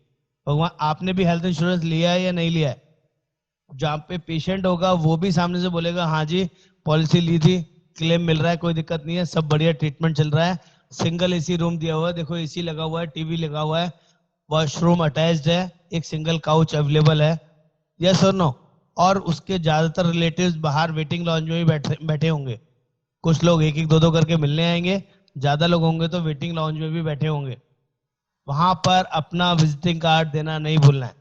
A: भगवान, आपने भी हेल्थ इंश्योरेंस लिया है या नहीं लिया है? जहाँ पे पेशेंट होगा वो भी सामने से बोलेगा हाँ जी पॉलिसी ली थी, क्लेम मिल रहा है, कोई दिक्कत नहीं है, सब बढ़िया ट्रीटमेंट चल रहा है, सिंगल एसी रूम दिया हुआ है, देखो एसी लगा हुआ है, टीवी लगा हुआ है, वॉशरूम अटैच्ड है, एक सिंगल काउच अवेलेबल है, यस और नो। और उसके ज्यादातर रिलेटिव्स बाहर वेटिंग लॉन्ज में भी बैठे होंगे। कुछ लोग एक एक दो दो करके मिलने आएंगे, ज्यादा लोग होंगे तो वेटिंग लॉन्ज में भी बैठे होंगे। वहां पर अपना विजिटिंग कार्ड देना नहीं भूलना है,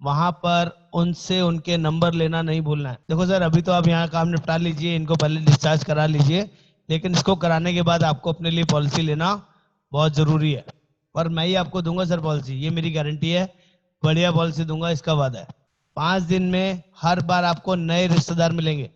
A: वहां पर उनसे उनके नंबर लेना नहीं भूलना है। देखो सर, अभी तो आप यहाँ काम निपटा लीजिए, इनको पहले डिस्चार्ज करा लीजिए, लेकिन इसको कराने के बाद आपको अपने लिए पॉलिसी लेना बहुत जरूरी है। और मैं ही आपको दूंगा सर पॉलिसी, ये मेरी गारंटी है, बढ़िया पॉलिसी दूंगा, इसका वादा है। 5 दिन में हर बार आपको नए रिश्तेदार मिलेंगे,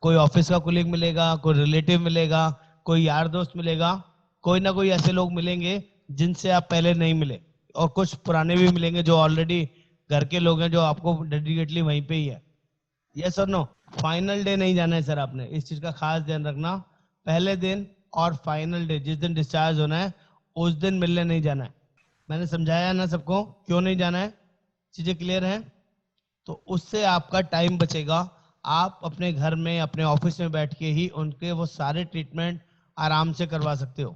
A: कोई ऑफिस का कुलीग मिलेगा, कोई रिलेटिव मिलेगा, कोई यार दोस्त मिलेगा, कोई ना कोई ऐसे लोग मिलेंगे जिनसे आप पहले नहीं मिले, और कुछ पुराने भी मिलेंगे जो ऑलरेडी घर के लोग हैं, जो आपको डेडिकेटली वहीं पे ही है। यस और नो? फाइनल डे नहीं जाना है सर, आपने इस चीज का खास ध्यान रखना। पहले दिन और फाइनल डे, जिस दिन डिस्चार्ज होना है उस दिन मिलने नहीं जाना है। मैंने समझाया ना सबको क्यों नहीं जाना है, चीजें क्लियर हैं? तो उससे आपका टाइम बचेगा, आप अपने घर में अपने ऑफिस में बैठ के ही उनके वो सारे ट्रीटमेंट आराम से करवा सकते हो।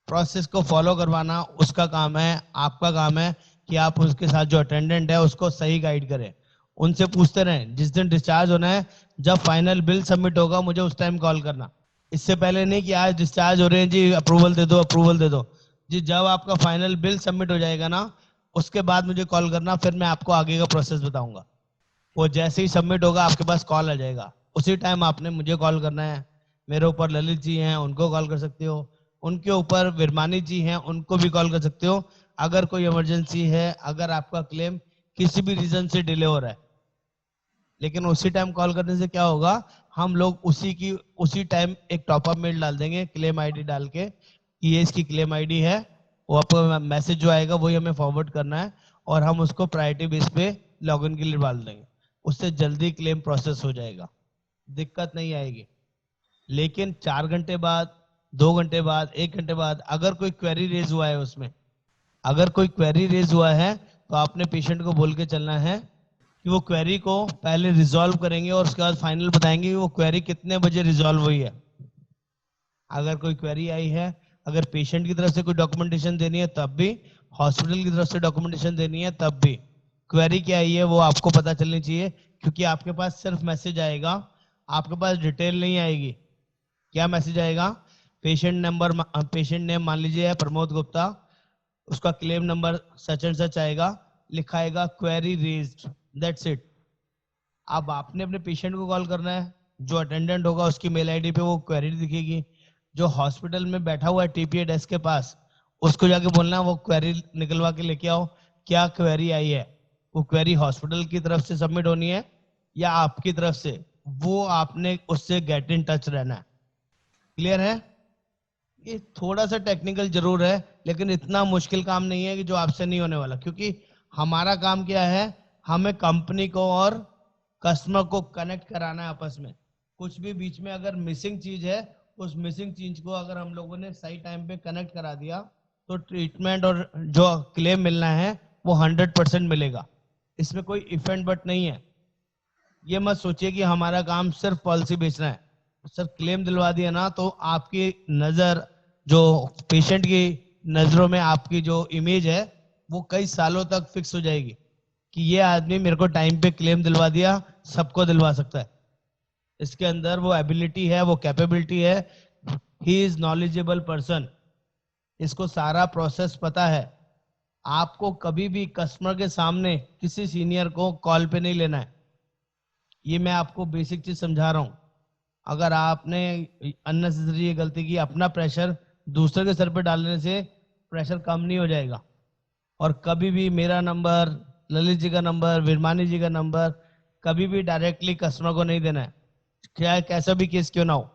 A: प्रोसेस को फॉलो करवाना उसका काम है, आपका काम है कि आप उसके साथ जो अटेंडेंट है उसको सही गाइड करें, उनसे पूछते रहें जिस दिन डिस्चार्ज होना है, जब फाइनल बिल सबमिट होगा मुझे उस टाइम कॉल करना। इससे पहले नहीं कि आज डिस्चार्ज हो रहे हैं जी, अप्रूवल दे दो, अप्रूवल दे दो जी। जब आपका फाइनल बिल सबमिट हो जाएगा ना, उसके बाद मुझे कॉल करना, फिर मैं आपको आगे का प्रोसेस बताऊंगा। वो जैसे ही सबमिट होगा आपके पास कॉल आ जाएगा, उसी टाइम आपने मुझे कॉल करना है। मेरे ऊपर ललित जी हैं, उनको कॉल कर सकते हो, उनके ऊपर विरमानी जी हैं, उनको भी कॉल कर सकते हो अगर कोई इमरजेंसी है, अगर आपका क्लेम किसी भी रीजन से डिले हो रहा है। लेकिन उसी टाइम कॉल करने से क्या होगा, हम लोग उसी टाइम एक टॉपअप मेल डाल देंगे क्लेम आईडी डाल के कि ये इसकी क्लेम आईडी है। वो आपको मैसेज जो आएगा वही हमें फॉरवर्ड करना है और हम उसको प्रायोरिटी बेस पे लॉगिन के लिए डाल देंगे। उससे जल्दी क्लेम प्रोसेस हो जाएगा, दिक्कत नहीं आएगी। लेकिन 4 घंटे बाद, 2 घंटे बाद, 1 घंटे बाद अगर कोई क्वेरी रेज हुआ है उसमें, अगर कोई क्वेरी रेज हुआ है तो आपने पेशेंट को बोल के चलना है कि वो क्वेरी को पहले रिजॉल्व करेंगे और उसके बाद फाइनल बताएंगे कि वो क्वेरी कितने बजे रिजॉल्व हुई है। अगर कोई क्वेरी आई है, अगर पेशेंट की तरफ से कोई डॉक्यूमेंटेशन देनी है तब भी, हॉस्पिटल की तरफ से डॉक्यूमेंटेशन देनी है तब भी, क्वेरी क्या आई है वो आपको पता चलनी चाहिए। क्योंकि आपके पास सिर्फ मैसेज आएगा, आपके पास डिटेल नहीं आएगी। क्या मैसेज आएगा? पेशेंट नंबर, पेशेंट नेम मान लीजिए है प्रमोद गुप्ता, उसका claim number such and such आएगा, लिखा आएगा क्वेरी रेज्ड, दैट्स इट। अब आपने अपने पेशेंट को कॉल करना है, जो अटेंडेंट होगा उसकी मेल आईडी पे वो क्वेरी दिखेगी। जो हॉस्पिटल में बैठा हुआ है टीपीए डेस्क के पास, उसको जाके बोलना वो क्वेरी निकलवा के लेके आओ, क्या क्वेरी आई है। वो क्वेरी हॉस्पिटल की तरफ से सबमिट होनी है या आपकी तरफ से, वो आपने उससे गेट इन टच रहना है। क्लियर है? ये थोड़ा सा टेक्निकल जरूर है, लेकिन इतना मुश्किल काम नहीं है कि जो आपसे नहीं होने वाला। क्योंकि हमारा काम क्या है, हमें कंपनी को और कस्टमर को कनेक्ट कराना है आपस में। कुछ भी बीच में अगर मिसिंग चीज है, उस मिसिंग चीज को अगर हम लोगों ने सही टाइम पे कनेक्ट करा दिया तो ट्रीटमेंट और जो क्लेम मिलना है वो 100% मिलेगा। इसमें कोई इफ एंड बट नहीं है। ये मत सोचिए कि हमारा काम सिर्फ पॉलिसी बेचना है। सर क्लेम दिलवा दिया ना तो आपकी नजर, जो पेशेंट की नजरों में आपकी जो इमेज है वो कई सालों तक फिक्स हो जाएगी कि ये आदमी मेरे को टाइम पे क्लेम दिलवा दिया, सबको दिलवा सकता है। इसके अंदर वो एबिलिटी है, वो कैपेबिलिटी है, ही इज नॉलेजेबल पर्सन, इसको सारा प्रोसेस पता है। आपको कभी भी कस्टमर के सामने किसी सीनियर को कॉल पे नहीं लेना है। ये मैं आपको बेसिक चीज समझा रहा हूं। अगर आपने अननेसेसरी गलती की, अपना प्रेशर दूसरे के सर पे डालने से प्रेशर कम नहीं हो जाएगा। और कभी भी मेरा नंबर, ललित जी का नंबर, विरमानी जी का नंबर कभी भी डायरेक्टली कस्टमर को नहीं देना है, क्या कैसा भी केस क्यों ना हो।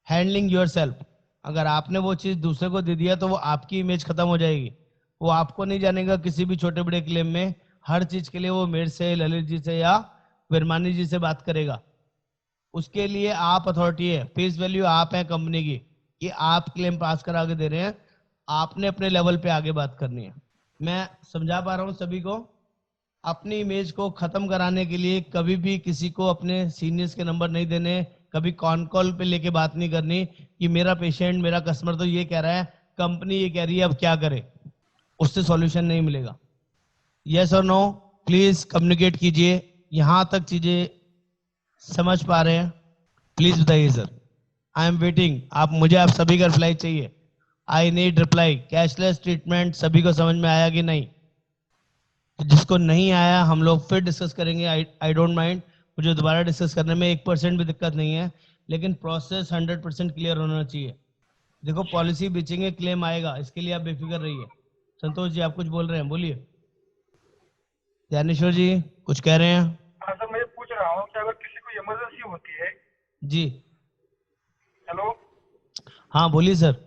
A: Handling yourself. अगर आपने वो चीज दूसरे को दे दिया तो वो आपकी इमेज खत्म हो जाएगी। वो आपको नहीं जानेगा किसी भी छोटे बड़े क्लेम में, हर चीज के लिए वो मेरे से, ललित जी से या विरमानी जी से बात करेगा। उसके लिए आप अथॉरिटी है, फेस वैल्यू आप है कंपनी की, कि आप क्लेम पास करा के दे रहे हैं, आपने अपने लेवल पे आगे बात करनी है। मैं समझा पा रहा हूँ सभी को? अपनी इमेज को खत्म कराने के लिए कभी भी किसी को अपने सीनियर्स के नंबर नहीं देने, कभी कॉन कॉल पे लेके बात नहीं करनी कि मेरा पेशेंट, मेरा कस्टमर तो ये कह रहा है, कंपनी ये कह रही है, अब क्या करे। उससे सॉल्यूशन नहीं मिलेगा। यस और नो प्लीज कम्युनिकेट कीजिए। यहां तक चीजें समझ पा रहे हैं? प्लीज बताइए सर। I am waiting. मुझे आप सभी का रिप्लाई चाहिए। I need reply. Cashless treatment सभी को समझ में आया कि नहीं? जिसको नहीं आया हम लोग फिर डिस्कस करेंगे। आई डोंट माइंड, मुझे दोबारा डिस्कस करने में 1% भी दिक्कत नहीं है, लेकिन प्रोसेस 100% क्लियर होना चाहिए। देखो पॉलिसी बेचेंगे, क्लेम आएगा, इसके लिए आप बेफिक्र रहिए। संतोष जी आप कुछ बोल रहे हैं, बोलिए। ज्ञानेश्वर जी कुछ कह रहे हैं?
C: हाँ सर, मैं पूछ रहा हूँ कि अगर किसी को इमरजेंसी होती है।
A: जी
C: हेलो,
A: हाँ बोलिए सर।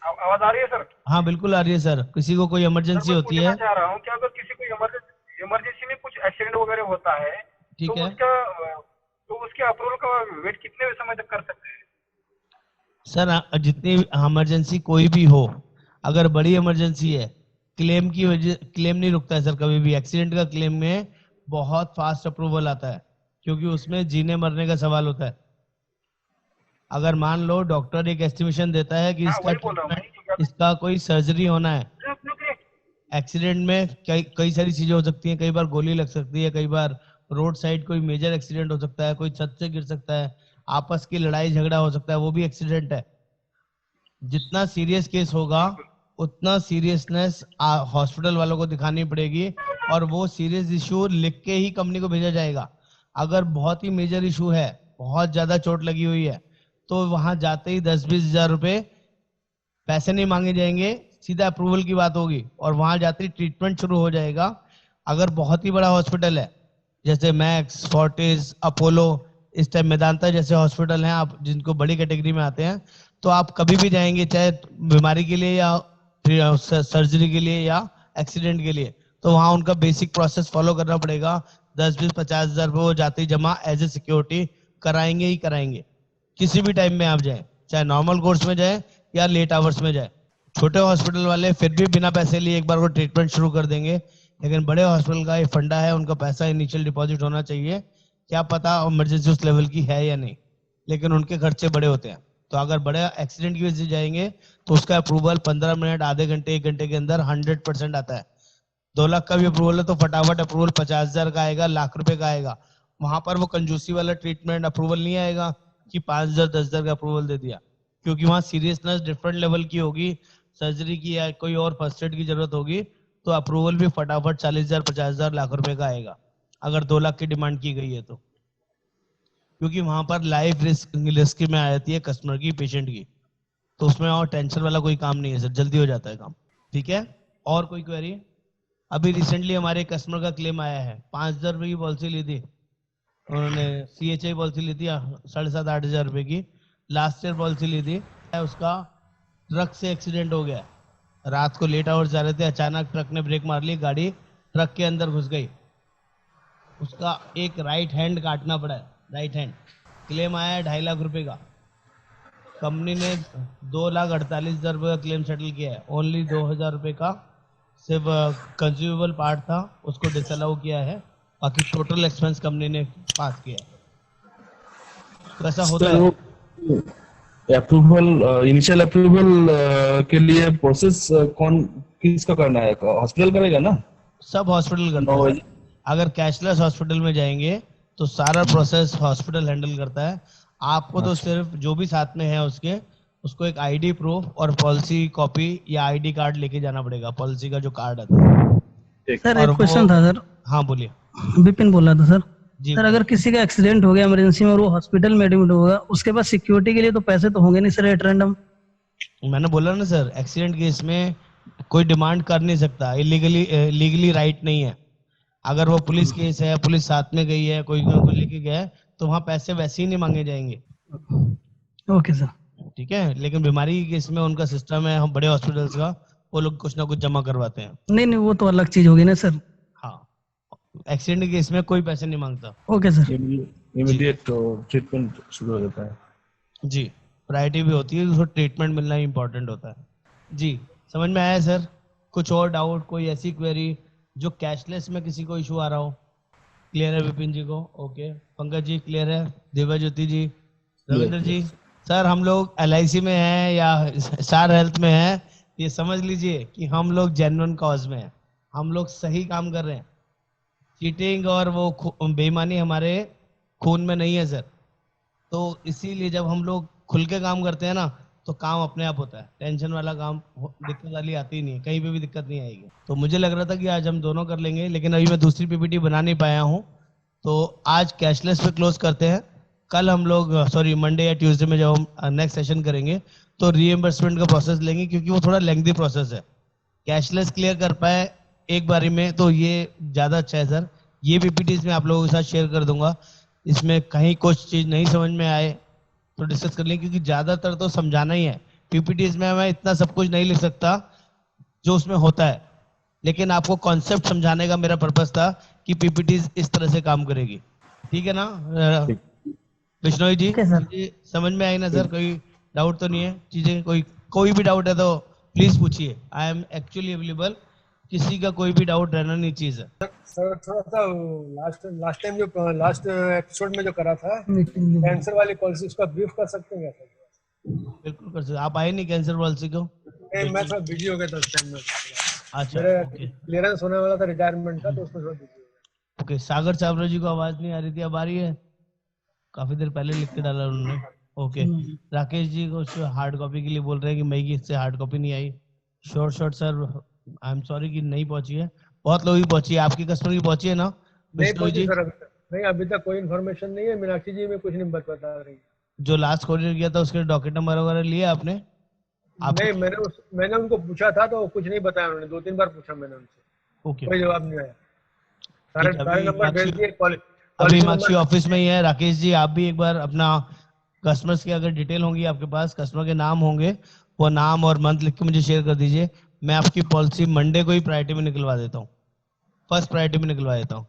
C: आवाज आ रही है सर?
A: हाँ बिल्कुल आ रही है सर। किसी को कोई इमरजेंसी होती है,
C: चाह रहा हूँ कि अगर किसी को इमरजेंसी में कुछ एक्सीडेंट वगैरह होता है
A: ठीक है
C: तो उसके अप्रूवल का वेट कितने समय तक कर सकते हैं?
A: सर जितनी इमरजेंसी कोई भी हो, अगर बड़ी इमरजेंसी है, क्लेम की वजह, क्लेम नहीं रुकता है सर कभी भी। एक्सीडेंट का क्लेम में बहुत फास्ट अप्रूवल आता है, क्योंकि उसमें जीने मरने का सवाल होता है। अगर मान लो डॉक्टर एक एस्टिमेशन देता है कि इसका कोई सर्जरी होना है, एक्सीडेंट में कई कई सारी चीजें हो सकती हैं, कई बार गोली लग सकती है, कई बार रोड साइड कोई मेजर एक्सीडेंट हो सकता है, कोई छत से गिर सकता है, आपस की लड़ाई झगड़ा हो सकता है, वो भी एक्सीडेंट है। जितना सीरियस केस होगा उतना सीरियसनेस हॉस्पिटल वालों को दिखानी पड़ेगी, और वो सीरियस इशू लिख के ही कंपनी को भेजा जाएगा। अगर बहुत ही मेजर इशू है, बहुत ज्यादा चोट लगी हुई है, तो वहां जाते ही 10-20 हजार रुपए पैसे नहीं मांगे जाएंगे, सीधा अप्रूवल की बात होगी और वहां जाते ही ट्रीटमेंट शुरू हो जाएगा। अगर बहुत ही बड़ा हॉस्पिटल है जैसे मैक्स, फोर्टिस, अपोलो, इस टाइप मेदांता जैसे हॉस्पिटल हैं आप जिनको बड़ी कैटेगरी में आते हैं, तो आप कभी भी जाएंगे, चाहे बीमारी के लिए या सर्जरी के लिए या एक्सीडेंट के लिए, तो वहां उनका बेसिक प्रोसेस फॉलो करना पड़ेगा। 10-20-50 हजार रुपये वो जाते ही जमा एज ए सिक्योरिटी कराएंगे ही कराएंगे, किसी भी टाइम में आप जाए, चाहे नॉर्मल कोर्स में जाए या लेट आवर्स में जाए। छोटे हॉस्पिटल वाले फिर भी बिना पैसे लिए एक बार वो ट्रीटमेंट शुरू कर देंगे, लेकिन बड़े हॉस्पिटल का ये फंडा है, उनका पैसा इनिशियल डिपॉजिट होना चाहिए। क्या पता इमरजेंसी उस लेवल की है या नहीं, लेकिन उनके खर्चे बड़े होते हैं। तो अगर बड़े एक्सीडेंट की वजह से जाएंगे तो उसका अप्रूवल 15 मिनट, आधे घंटे, 1 घंटे के अंदर 100% आता है। 2 लाख का भी अप्रूवल है तो फटाफट अप्रूवल 50 हजार का आएगा, लाख रुपए का आएगा। वहां पर वो कंजूसी वाला ट्रीटमेंट अप्रूवल नहीं आएगा कि 5 हजार 10 हजार का अप्रूवल दे दिया, क्योंकि वहां सीरियसनेस डिफरेंट लेवल की होगी, सर्जरी की या कोई और फर्स्ट एड की जरूरत होगी, तो अप्रूवल भी फटाफट 40 हजार 50 हजार लाख रुपए का आएगा, अगर 2 लाख की डिमांड की गई है तो। क्योंकि वहां पर लाइफ रिस्क में आ जाती है कस्टमर की, पेशेंट की, तो उसमें और टेंशन वाला कोई काम नहीं है सर, जल्दी हो जाता है काम। ठीक है, और कोई क्वेरी? अभी रिसेंटली हमारे कस्टमर का क्लेम आया है, 5,000 रुपए की पॉलिसी ली थी उन्होंने, CHI पॉलिसी ली थी 7,500-8 हजार रुपए की, लास्ट ईयर पॉलिसी ली थी। उसका ट्रक से एक्सीडेंट हो गया, रात को लेट आवर्स जा रहे थे, अचानक ट्रक ने ब्रेक मार ली, गाड़ी ट्रक के अंदर घुस गई, उसका एक राइट हैंड काटना पड़ा है, राइट हैंड। क्लेम आया है 2.5 लाख रुपए का, कंपनी ने 2,48,000 रुपए का क्लेम सेटल किया है। ओनली 2,000 रुपए का सिर्फ कंज्यूमेबल पार्ट था, उसको डिसअलाउ किया है, बाकी टोटल एक्सपेंस कंपनी ने पास किया है। तो ऐसा होता है।
B: अप्रूवल, इनिशियल अप्रूवल के लिए प्रोसेस कौन किसका करना है? हॉस्पिटल करेगा ना?
A: सब हॉस्पिटल करता है। अगर कैशलेस हॉस्पिटल में जाएंगे तो सारा प्रोसेस हॉस्पिटल हैंडल करता है। आपको तो सिर्फ जो भी साथ में है उसको एक आईडी प्रूफ और पॉलिसी कॉपी या आईडी कार्ड लेके जाना पड़ेगा, पॉलिसी का जो कार्ड आता है।
D: सर एक क्वेश्चन था सर।
A: हाँ बोलिए।
D: विपिन बोल रहा था सर।
A: जी
D: सर अगर किसी का एक्सीडेंट हो गया इमरजेंसी में और वो हॉस्पिटल में एडमिट होगा, उसके पास सिक्योरिटी के लिए तो पैसे तो होंगे नहीं सर एट रैंडम?
A: मैंने बोला ना सर, एक्सीडेंट केस में कोई डिमांड कर नहीं सकता, लीगली राइट नहीं है। अगर वो पुलिस केस है, पुलिस साथ में गई है, कोई लेके गया है, तो वहां पैसे वैसे ही नहीं मांगे जाएंगे।
D: Okay sir.
A: ठीक है, लेकिन बीमारी के केस में उनका सिस्टम है, हम बड़े हॉस्पिटल्स का, वो लोग कुछ ना कुछ जमा करवाते हैं।
D: नहीं वो तो अलग चीज होगी ना सर।
A: हाँ, एक्सीडेंट के केस में कोई पैसे नहीं मांगता।
D: Okay sir.
B: इमीडिएट ट्रीटमेंट शुरू हो जाता है।
A: जी, प्रायोरिटी भी होती है, उसको ट्रीटमेंट मिलना ही इंपॉर्टेंट होता है। जी, समझ में आया सर? कुछ और डाउट, कोई ऐसी क्वेरी जो कैशलेस में किसी को इशू आ रहा हो? क्लियर है विपिन जी को? ओके, पंकज जी क्लियर है? दिव्या ज्योति जी, रविंद्र जी? सर हम लोग LIC में हैं या स्टार हेल्थ में हैं, ये समझ लीजिए कि हम लोग जेन्युइन कॉज में हैं, हम लोग सही काम कर रहे हैं। चीटिंग और वो बेईमानी हमारे खून में नहीं है सर। तो इसीलिए जब हम लोग खुल के काम करते हैं ना, तो काम अपने आप होता है, टेंशन वाला काम दिक्कत वाली आती ही नहीं है, कहीं पे भी दिक्कत नहीं आएगी। तो मुझे लग रहा था कि आज हम दोनों कर लेंगे, लेकिन अभी मैं दूसरी PPT बना नहीं पाया हूँ, तो आज कैशलेस पे क्लोज करते हैं। कल हम लोग मंडे या ट्यूसडे में जब हम नेक्स्ट सेशन करेंगे तो रीएम्बर्समेंट का प्रोसेस लेंगे, क्योंकि वो थोड़ा लेंथी प्रोसेस है। कैशलेस क्लियर कर पाए एक बारी में तो ये ज़्यादा अच्छा है सर। ये PPTs में आप लोगों के साथ शेयर कर दूंगा, इसमें कहीं कुछ चीज़ नहीं समझ में आए तो डिस्कस कर लेंगे, क्योंकि ज़्यादातर तो समझाना ही है। PPTs में मैं इतना सब कुछ नहीं लिख सकता जो उसमें होता है, लेकिन आपको कॉन्सेप्ट समझाने का मेरा पर्पस था कि PPTs इस तरह से काम करेगी। ठीक है ना बिश्नोई जी? समझ में आई ना सर? कोई डाउट तो नहीं है? चीजें कोई भी डाउट है तो प्लीज पूछिए, आई एम एक्चुअली अवेलेबल, किसी का कोई भी डाउट रहना नहीं चाहिए
C: सर। थोड़ा सा लास्ट टाइम जो लास्ट एपिसोड में जो करा था कैंसर वाली पॉलिसी, उसका ब्रीफ कर सकते हैं क्या सर?
A: बिल्कुल कर सकते। आप आए नहीं कैंसर पॉलिसी को?
C: मैं थोड़ा बिजी हो गया था उस टाइम में।
A: अच्छा
C: मेरा
A: ओके
C: क्लियरेंस होने वाला था रिटायरमेंट का, तो उसमें छोड़ दीजिएगा।
A: ओके। सागर चावला जी को आवाज नहीं आ रही थी, अब आ रही है? काफी देर पहले लिख के डाला उन्होंने। ओके। राकेश जी को हार्ड कॉपी के लिए बोल रहे हैं कि मई की इससे हार्ड कॉपी नहीं आई। Short sir, I am sorry कि नहीं पहुंची है। बहुत लोगों की पहुंची है, आपकी कस्टमर की पहुंची है ना
C: नहीं
A: विष्णु
C: पहुंची
A: जी?
C: सर अभी तक, नहीं अभी तक कोई इन्फॉर्मेशन नहीं है। मीनाक्षी जी में कुछ नहीं बता रही।
A: जो लास्ट कोरियर किया था उसके डॉक्यूमेंट नंबर वगैरह लिए आपने?
C: नहीं, मैंने उनको पूछा था तो कुछ नहीं बताया उन्होंने। 2-3 बार पूछा मैंने उनसे,
A: ओके
C: कोई जवाब नहीं आया।
A: ठीक है।
C: सारे नंबर भेज दिए,
A: अभी
C: पॉलिसी
A: मीनाक्षी
C: नंबर।
A: ऑफिस में ही है। राकेश जी आप भी एक बार अपना कस्टमर्स की अगर डिटेल होंगी आपके पास, कस्टमर के नाम होंगे, वो नाम और मंथ लिख के मुझे शेयर कर दीजिए। मैं आपकी पॉलिसी मंडे को ही प्रायोरिटी में निकलवा देता हूँ, फर्स्ट प्रायोरिटी में निकलवा देता हूँ।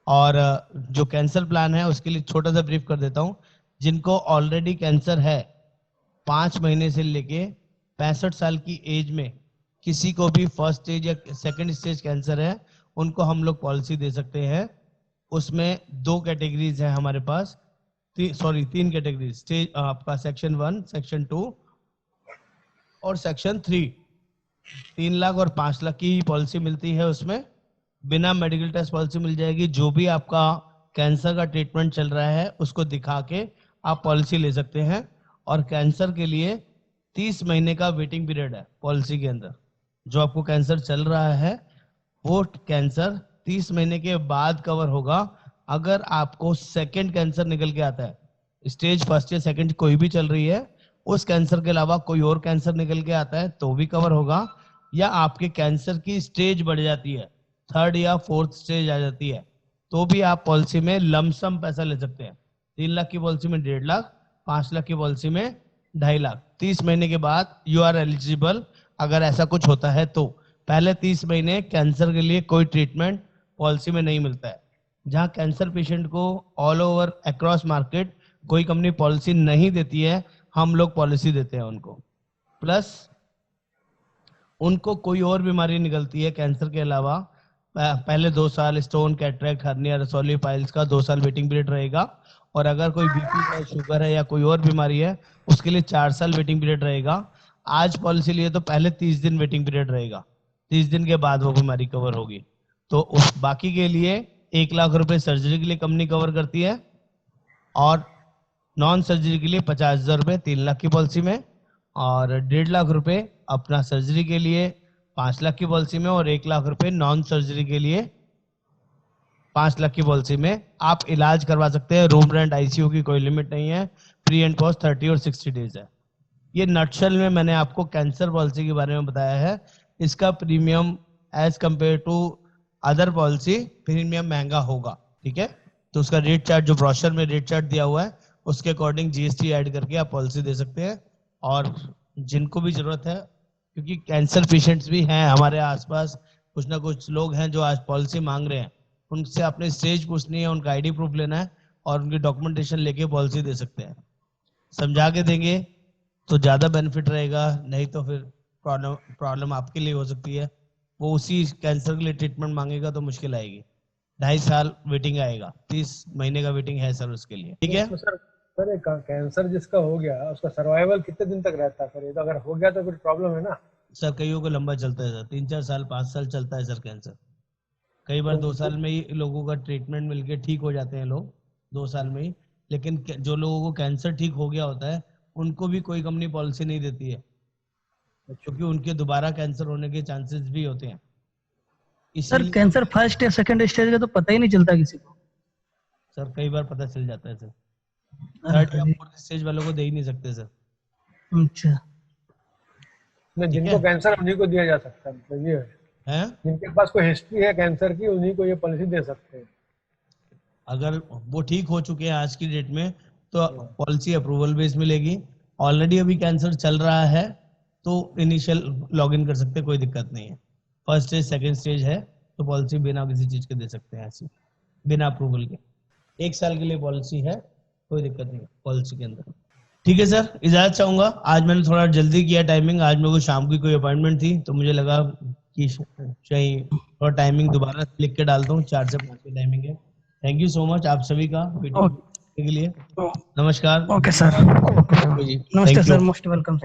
A: और जो कैंसर प्लान है उसके लिए छोटा सा ब्रीफ कर देता हूँ। जिनको ऑलरेडी कैंसर है 5 महीने से लेके 65 साल की एज में किसी को भी फर्स्ट स्टेज या सेकंड स्टेज कैंसर है, उनको हम लोग पॉलिसी दे सकते हैं। उसमें 2 कैटेगरीज है हमारे पास, 3 कैटेगरीज। स्टेज आपका सेक्शन 1, सेक्शन 2 और सेक्शन 3। 3 लाख और 5 लाख की पॉलिसी मिलती है। उसमें बिना मेडिकल टेस्ट पॉलिसी मिल जाएगी। जो भी आपका कैंसर का ट्रीटमेंट चल रहा है उसको दिखा के आप पॉलिसी ले सकते हैं। और कैंसर के लिए 30 महीने का वेटिंग पीरियड है पॉलिसी के अंदर। जो आपको कैंसर चल रहा है वो कैंसर 30 महीने के बाद कवर होगा। अगर आपको सेकंड कैंसर निकल के आता है, स्टेज फर्स्ट या सेकंड कोई भी चल रही है, उस कैंसर के अलावा कोई और कैंसर निकल के आता है तो भी कवर होगा। या आपके कैंसर की स्टेज बढ़ जाती है, 3rd या 4th स्टेज आ जाती है, तो भी आप पॉलिसी में लमसम पैसा ले सकते हैं। 3 लाख की पॉलिसी में 1.5 लाख, 5 लाख की पॉलिसी में 2.5 लाख। 30 महीने के बाद यू आर एलिजिबल अगर ऐसा कुछ होता है तो। पहले 30 महीने कैंसर के लिए कोई ट्रीटमेंट पॉलिसी में नहीं मिलता है। जहां कैंसर पेशेंट को ऑल ओवर अक्रॉस मार्केट कोई कंपनी पॉलिसी नहीं देती है, हम लोग पॉलिसी देते हैं उनको। प्लस उनको कोई और बीमारी निकलती है कैंसर के अलावा, पहले 2 साल स्टोन, कैटरेक्ट, हर्निया, रसौली, पाइल्स का 2 साल वेटिंग पीरियड रहेगा। और अगर कोई बीपी है, शुगर है या कोई और बीमारी है उसके लिए 4 साल वेटिंग पीरियड रहेगा। आज पॉलिसी लिए तो पहले 30 दिन वेटिंग पीरियड रहेगा, 30 दिन के बाद वो बीमारी कवर होगी। तो उस बाकी के लिए 1 लाख रुपए सर्जरी के लिए कंपनी कवर करती है और नॉन सर्जरी के लिए 50,000 रुपए 3 लाख की पॉलिसी में, और 1.5 लाख रुपए अपना सर्जरी के लिए 5 लाख की पॉलिसी में, और 1 लाख रुपए नॉन सर्जरी के लिए 5 लाख की पॉलिसी में आप इलाज करवा सकते हैं। रूम रेंट, आईसीयू की कोई लिमिट नहीं है। प्री एंड पोस्ट 30 और 60 डेज है। ये नटशल में मैंने आपको कैंसर पॉलिसी के बारे में बताया है। इसका premium as compare to other policy premium महंगा होगा, ठीक है। तो उसका रेट चार्ट जो ब्रोशर में रेट चार्ट दिया हुआ है उसके अकॉर्डिंग जीएसटी ऐड करके आप पॉलिसी दे सकते हैं। और जिनको भी जरूरत है, क्योंकि कैंसर पेशेंट्स भी हैं हमारे आसपास, कुछ ना कुछ लोग हैं जो आज पॉलिसी मांग रहे हैं, उनसे अपने स्टेज पूछनी है, उनका आईडी प्रूफ लेना है और उनकी डॉक्यूमेंटेशन लेके पॉलिसी दे सकते हैं। समझा के देंगे तो ज्यादा बेनिफिट रहेगा, नहीं तो फिर प्रॉब्लम आपके लिए हो सकती है। वो उसी कैंसर के लिए ट्रीटमेंट मांगेगा तो मुश्किल आएगी। 2.5 साल वेटिंग आएगा, 30 महीने का वेटिंग है सर उसके लिए, ठीक है।
C: तो सर कैंसर जिसका हो गया उसका सर्वाइवल कितने दिन तक रहता है सर? ये तो अगर हो गया तो फिर प्रॉब्लम है ना
A: सर। कईयों को लंबा चलता है सर, 3-4 साल 5 साल चलता है सर कैंसर। कई बार 2 साल में ही लोगों का ट्रीटमेंट मिलके ठीक हो जाते हैं लोग, 2 साल में ही। लेकिन जो लोगों को कैंसर ठीक हो गया होता है उनको भी कोई कंपनी पॉलिसी नहीं देती है, क्योंकि उनके दोबारा कैंसर होने के चांसेस भी होते हैं।
D: सर कैंसर फर्स्ट या सेकंड स्टेज का तो पता ही नहीं चलता किसी को।
A: सर कई बार पता चल जाता है सर, 3rd या 4th स्टेज वालों को दे ही नहीं सकते सर।
D: अच्छा,
C: जिनको कैंसर उन्हीं को दिया जा सकता है, मतलब ये है। जिनके पास कोई हिस्ट्री है कैंसर की उन्हीं को ये पॉलिसी दे सकते हैं।
A: अगर वो ठीक हो चुके हैं आज की डेट में तो पॉलिसी अप्रूवल बेस मिलेगी। ऑलरेडी अभी कैंसर चल रहा है तो इनिशियल लॉगिन कर सकते हैं, कोई दिक्कत नहीं है। फर्स्ट स्टेज सेकंड स्टेज है तो पॉलिसी बिना किसी चीज के दे सकते हैं, ऐसी बिना अप्रूवल के। 1 साल के लिए पॉलिसी है, कोई दिक्कत नहीं पॉलिसी के अंदर, ठीक है सर। इजाजत चाहूंगा, आज मैंने थोड़ा जल्दी किया टाइमिंग, आज मेरे को शाम की कोई अपॉइंटमेंट थी तो मुझे लगा कि चाहिए थोड़ा टाइमिंग दोबारा लिख के डालता हूँ। 4 से 5 की टाइमिंग है। थैंक यू सो मच आप सभी का वीडियो के लिए। नमस्कार।
D: ओके सर, नमस्ते सर, मोस्ट वेलकम।